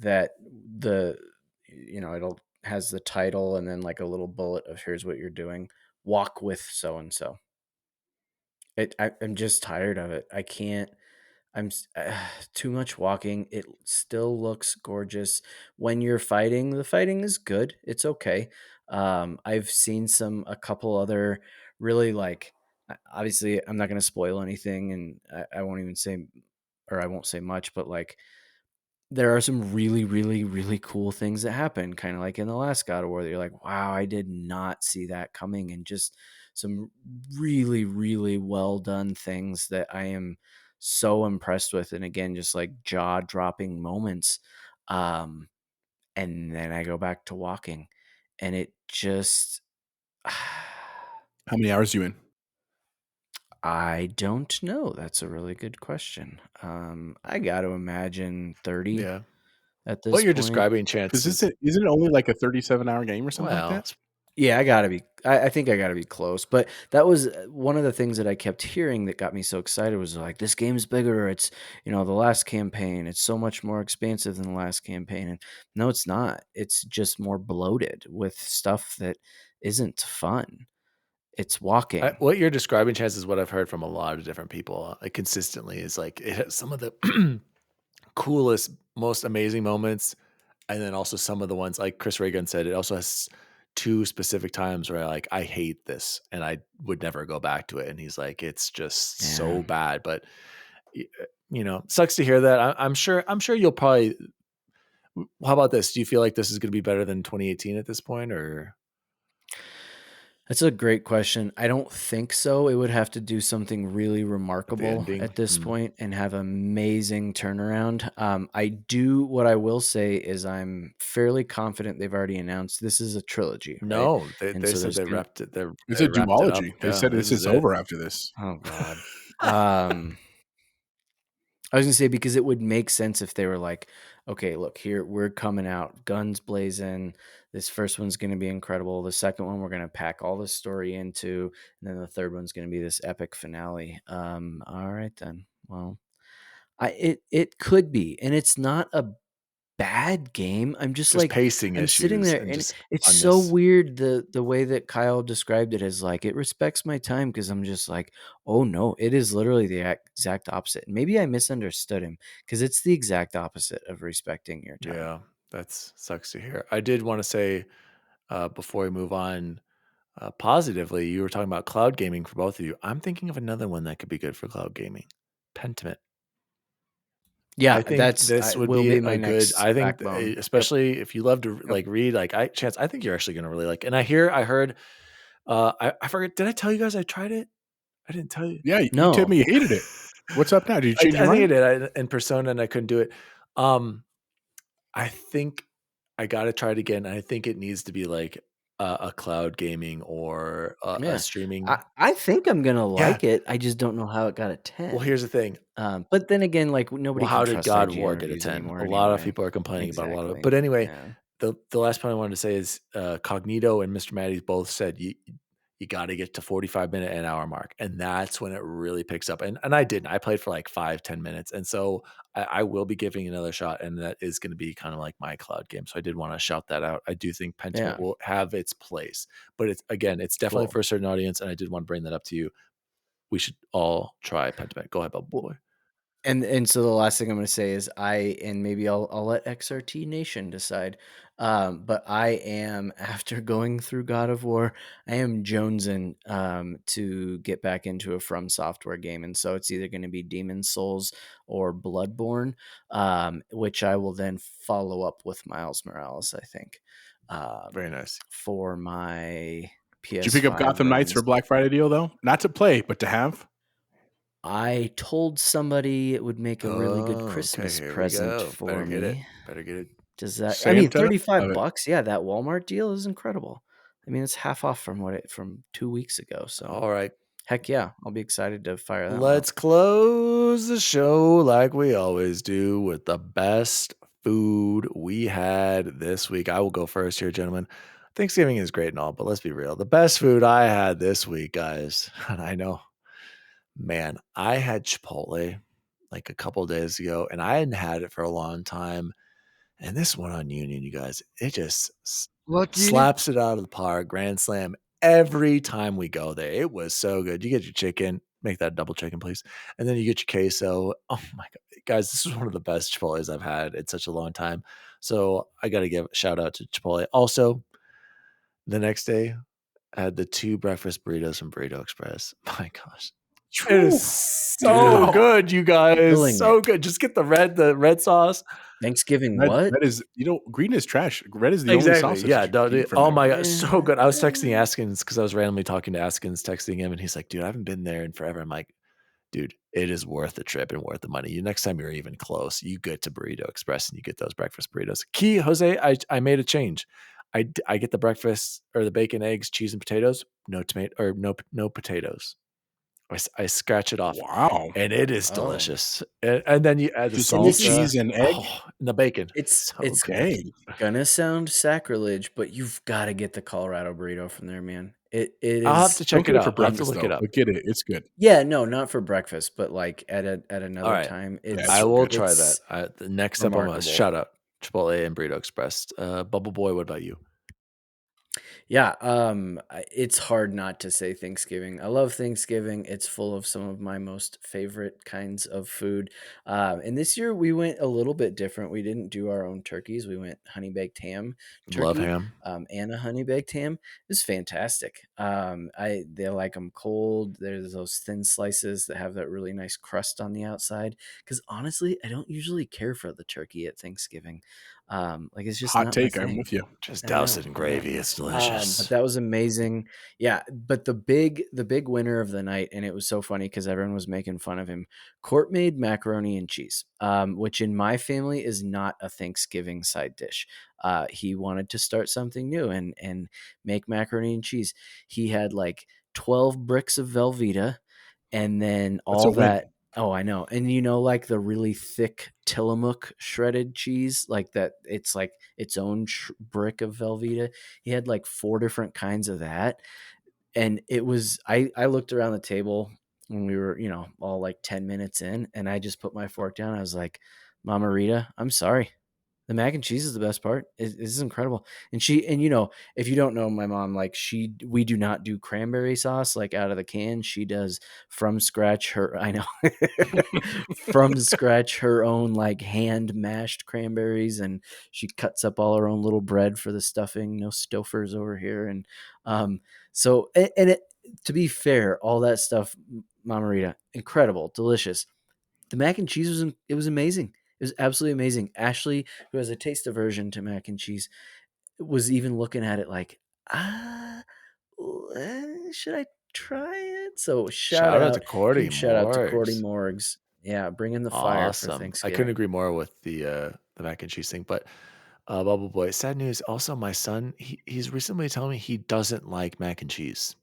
that it'll has the title and then like a little bullet of here's what you're doing. Walk with so and so. I'm just tired of it. I can't. Too much walking. It still looks gorgeous. When you're fighting, the fighting is good. It's okay. I've seen a couple other really like, obviously I'm not going to spoil anything, and I won't even say, or I won't say much, but like there are some really, really, really cool things that happen, kind of like in the last God of War, that you're like, wow, I did not see that coming, and just some really, really well done things that I am so impressed with. And again, just like jaw-dropping moments. And then I go back to walking, and it just How many hours are you in? I don't know. That's a really good question. I got to imagine 30. Yeah. At this What you're point. describing, chances. Isn't it only like a 37-hour game or something like that? Yeah, I think I gotta be close. But that was one of the things that I kept hearing that got me so excited, was like, this game's bigger. It's, the last campaign, it's so much more expansive than the last campaign. And no, it's not. It's just more bloated with stuff that isn't fun. It's walking. What you're describing, Chance, is what I've heard from a lot of different people consistently. Is like it has some of the coolest, most amazing moments, and then also some of the ones, like Chris Reagan said, it also has 2 specific times where I hate this and I would never go back to it. And he's like, it's just so bad. But sucks to hear that. I'm sure you'll probably. How about this? Do you feel like this is going to be better than 2018 at this point, or? That's a great question. I don't think so. It would have to do something really remarkable at this point and have amazing turnaround. What I will say is I'm fairly confident they've already announced this is a trilogy. Right? No, they said they wrapped it. It's a duology. They said this is over after this. Oh God. I was gonna say, because it would make sense if they were like, okay, look, here we're coming out, guns blazing. This first one's gonna be incredible. The second one, we're gonna pack all this story into, and then the third one's gonna be this epic finale. All right then. Well, it could be, and it's not a bad game. I'm just like pacing I'm issues sitting there, and it's so weird the way that Kyle described it, as like, it respects my time, because I'm just like, oh no, it is literally the exact opposite. Maybe I misunderstood him, because it's the exact opposite of respecting your time. Yeah, that sucks to hear. I did want to say before we move on, positively, you were talking about cloud gaming for both of you. I'm thinking of another one that could be good for cloud gaming. Pentiment. Yeah, I think this would be my good. I think, backbone. Especially if you love to read, Chance, I think you're actually going to really like. And I heard, I forget. Did I tell you guys I tried it? I didn't tell you. Yeah, you told me you hated it. What's up now? Did you change your mind? I think I did in Persona, and I couldn't do it. I think I got to try it again. I think it needs to be like a cloud gaming or a streaming. I think I'm gonna like it. I just don't know how it got a 10. Well, here's the thing. But then again, like nobody. How did God of War get a 10? A lot of people are complaining about a lot of it. But anyway, the last point I wanted to say is Cognito and Mr. Matties both said you got to get to 45-minute and hour mark, and that's when it really picks up. And I didn't. I played for like 5-10 minutes, and so I will be giving another shot, and that is going to be kind of like my cloud game. So I did want to shout that out. I do think Pentiment will have its place, but it's definitely for a certain audience, and I did want to bring that up to you. we should all try Pentiment. Go ahead, Bubble Boy. And so the last thing I'm going to say is maybe I'll let XRT Nation decide. But I am, after going through God of War, I am jonesing to get back into a From Software game, and so it's either going to be Demon's Souls or Bloodborne, which I will then follow up with Miles Morales, I think. Very nice. For my PS5. Did you pick up Gotham Knights for Black Friday deal though? Not to play, but to have. I told somebody it would make a really good Christmas present for me. Better get it. Does that? Santa? I mean, $35. Yeah, that Walmart deal is incredible. I mean, it's half off from 2 weeks ago. So, all right, heck yeah, I'll be excited to fire that. Let's close the show like we always do with the best food we had this week. I will go first here, gentlemen. Thanksgiving is great and all, but let's be real. The best food I had this week, guys, and I know, man, I had Chipotle like a couple of days ago, and I hadn't had it for a long time. And this one on Union, you guys, it just slaps it out of the park. Grand slam every time we go there. It was so good. You get your chicken, make that double chicken, please. And then you get your queso. Oh my God. Guys, this is one of the best Chipotles I've had in such a long time. So I got to give a shout out to Chipotle. Also, the next day, I had the 2 breakfast burritos from Burrito Express. My gosh. It is so good, you guys. So good. Just get the red sauce. Thanksgiving red, what? Red is, green is trash. Red is the only sauce. Yeah. Oh my God. So good. I was texting Askins because I was randomly talking to Askins, texting him, and he's like, dude, I haven't been there in forever. I'm like, dude, it is worth the trip and worth the money. Next time you're even close, you get to Burrito Express and you get those breakfast burritos. Jose, I made a change. I get the breakfast or the bacon, eggs, cheese, and potatoes. No tomato or no potatoes. I scratch it off. Wow. And it is delicious. And then you add the salsa, cheese, and egg and the bacon. It's gonna sound sacrilege, but you've got to get the Colorado burrito from there, man. It is. I'll have to check it out. For breakfast, look it up. But get it. It's good. Yeah, no, not for breakfast, but like at another time. I will try that. The next step on my list. Shout out Chipotle and Burrito Express. Bubble Boy, what about you? Yeah, it's hard not to say Thanksgiving. I love Thanksgiving. It's full of some of my most favorite kinds of food. And this year we went a little bit different. We didn't do our own turkeys. We went honey baked ham. Turkey, love ham. And a honey baked ham. It was fantastic. They like them cold. There's those thin slices that have that really nice crust on the outside. Because honestly, I don't usually care for the turkey at Thanksgiving. Like it's just hot take. I'm with you. Just douse it in gravy. It's delicious. But that was amazing. Yeah. But the big winner of the night, and it was so funny because everyone was making fun of him. Court made macaroni and cheese, which in my family is not a Thanksgiving side dish. He wanted to start something new and make macaroni and cheese. He had like 12 bricks of Velveeta, and then all that. Oh, I know. And like the really thick Tillamook shredded cheese, like that, it's like its own brick of Velveeta. He had like 4 different kinds of that. And it was, I looked around the table when we were, all like 10 minutes in, and I just put my fork down. I was like, Mama Rita, I'm sorry. The mac and cheese is the best part. This is incredible. And if you don't know my mom, like we do not do cranberry sauce like out of the can. She does from scratch her own like hand mashed cranberries, and she cuts up all her own little bread for the stuffing. No Stouffer's over here. And to be fair, all that stuff, Mama Rita, incredible, delicious. The mac and cheese was amazing. It was absolutely amazing. Ashley, who has a taste aversion to mac and cheese, was even looking at it like, should I try it? So shout out to Cordy. Shout out to Cordy Morgs. Yeah, bringing the fire for Thanksgiving. I couldn't agree more with the mac and cheese thing. But Bubble Boy, sad news. Also, my son, he's recently telling me he doesn't like mac and cheese.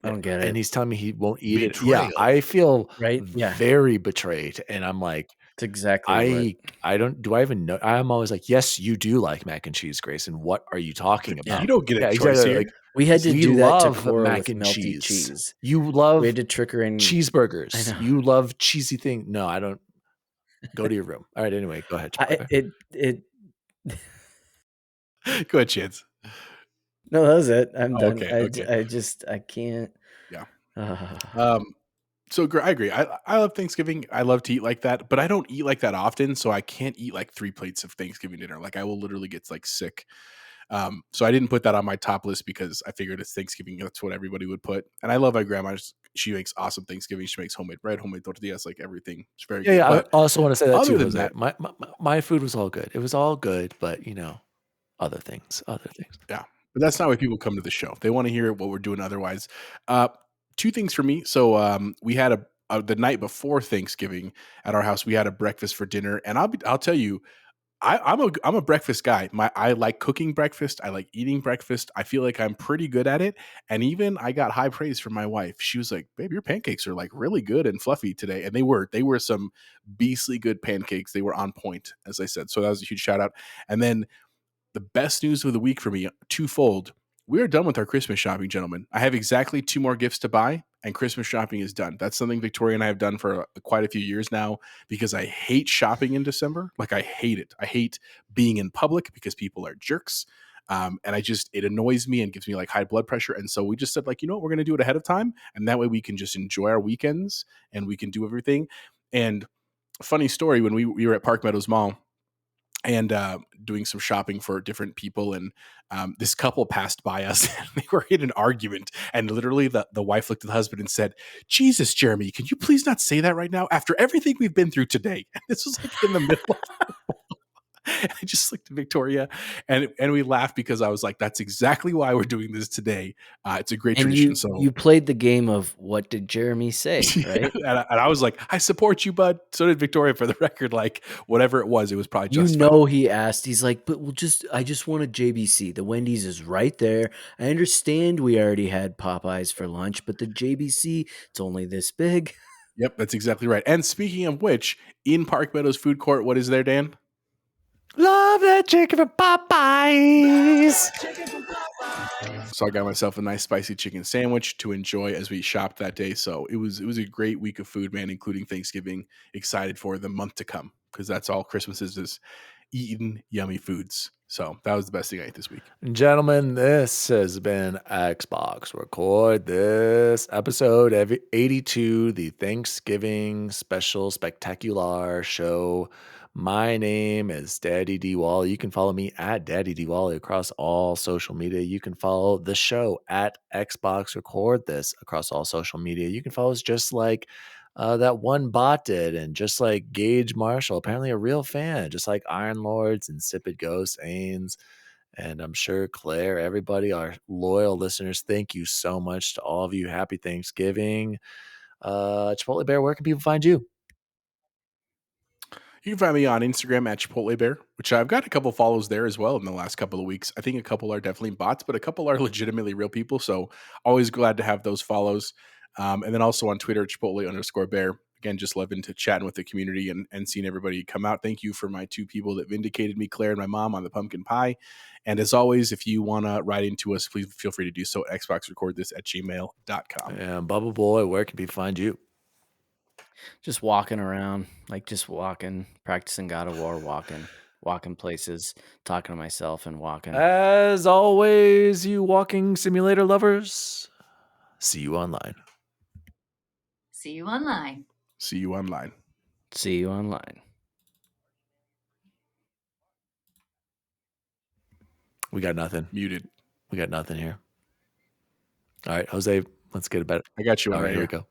I don't get it. And he's telling me he won't eat it. Yeah, I feel very betrayed. And I'm like, it's exactly I don't, do I even know? I'm always like, yes, you do like mac and cheese, Grayson. What are you talking about? You don't get a choice here. Like, we had to do that to Cora mac and cheese. You love we had to trick her in cheeseburgers. You love cheesy thing. No, I don't. Go to your room. All right. Anyway, go ahead. Go ahead, Chance. No, that was it. I'm done. Okay. I can't. Yeah. So I agree. I love Thanksgiving. I love to eat like that, but I don't eat like that often, so I can't eat like 3 plates of Thanksgiving dinner. Like I will literally get like sick. So I didn't put that on my top list because I figured it's Thanksgiving. That's what everybody would put. And I love my grandma. She makes awesome Thanksgiving. She makes homemade bread, homemade tortillas, like everything. It's very good. Yeah. But I also want to say that other too, than Jose. that, My food was all good. It was all good, but other things. yeah. But that's not why people come to the show. They want to hear what we're doing otherwise. Two things for me. So we had the night before Thanksgiving at our house, we had a breakfast for dinner. And I'll tell you, I'm a breakfast guy. I like cooking breakfast. I like eating breakfast. I feel like I'm pretty good at it. And even I got high praise from my wife. She was like, "Babe, your pancakes are like really good and fluffy today." And they were some beastly good pancakes. They were on point, as I said. So that was a huge shout out. And then the best news of the week for me, twofold. We are done with our Christmas shopping, gentlemen. I have exactly 2 more gifts to buy, and Christmas shopping is done. That's something Victoria and I have done for quite a few years now because I hate shopping in December. Like, I hate it. I hate being in public because people are jerks. And it annoys me and gives me like high blood pressure. And so we just said, like, you know what, we're going to do it ahead of time. And that way we can just enjoy our weekends and we can do everything. And funny story, when we were at Park Meadows Mall, and doing some shopping for different people, and this couple passed by us and they were in an argument, and literally the wife looked at the husband and said, "Jesus, Jeremy, can you please not say that right now after everything we've been through today?" And this was like in the middle of I just looked at Victoria and we laughed because I was like, that's exactly why we're doing this today. It's a great tradition. You played the game of what did Jeremy say, right? and I was like, I support you, bud. So did Victoria, for the record. Like, whatever it was probably just he asked. He's like, but I just want a JBC. The Wendy's is right there. I understand we already had Popeyes for lunch, but the JBC, it's only this big. Yep, that's exactly right. And speaking of which, in Park Meadows food court, what is there, Dan? Love that chicken from Popeyes. So I got myself a nice spicy chicken sandwich to enjoy as we shopped that day. So it was a great week of food, man, including Thanksgiving. Excited for the month to come because that's all Christmas is eating yummy foods. So that was the best thing I ate this week. Gentlemen, this has been Xbox Record This, episode 82, the Thanksgiving special spectacular show. My name is DaddyDWALLY. You can follow me at DaddyDWALLY across all social media. You can follow the show at Xbox Record This across all social media. You can follow us just like that one bot did, and just like Gage Marshall, apparently a real fan, just like Iron Lords, Insipid Ghost, Ains, and I'm sure Claire, everybody, our loyal listeners. Thank you so much to all of you. Happy Thanksgiving. Chipotle Bear, where can people find you? You can find me on Instagram at Chipotle Bear, which I've got a couple follows there as well in the last couple of weeks. I think a couple are definitely bots, but a couple are legitimately real people. So always glad to have those follows. And then also on Twitter, Chipotle_Bear. Again, just loving to chatting with the community and seeing everybody come out. Thank you for my 2 people that vindicated me, Claire and my mom, on the pumpkin pie. And as always, if you want to write into us, please feel free to do so at xboxrecordthis@gmail.com. And Bubble Boy, where can people find you? Just walking around, practicing God of War, walking places, talking to myself and walking. As always, you walking simulator lovers, see you online. See you online. See you online. See you online. We got nothing. Muted. We got nothing here. All right, Jose, let's get it better. I got you. All right, here we go.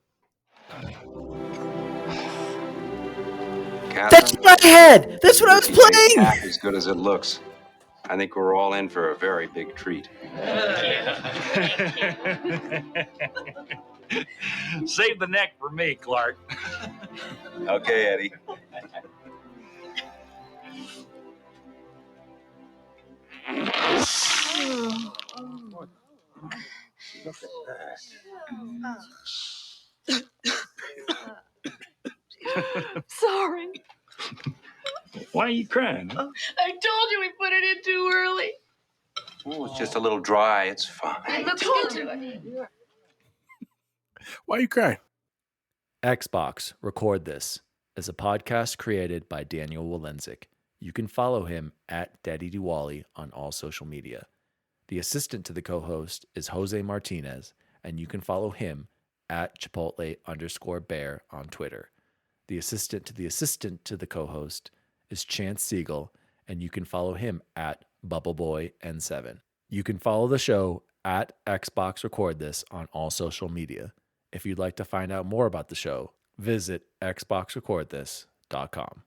Catherine, That's my head. That's what I was playing. Half as good as it looks. I think we're all in for a very big treat. Save the neck for me, Clark. Okay, Eddie. Sorry. Why are you crying? Huh? I told you we put it in too early. Oh, it's just a little dry. It's fine. I told you. Why are you crying? Xbox Record This is a podcast created by Daniel Walenzik. You can follow him at DaddyDWALLY on all social media. The assistant to the co-host is Jose Martinez, and you can follow him at Chipotle_bear on Twitter. The assistant to the co-host is Chance Siegel, and you can follow him at BubbleBoyN7. You can follow the show at Xbox Record This on all social media. If you'd like to find out more about the show, visit xboxrecordthis.com.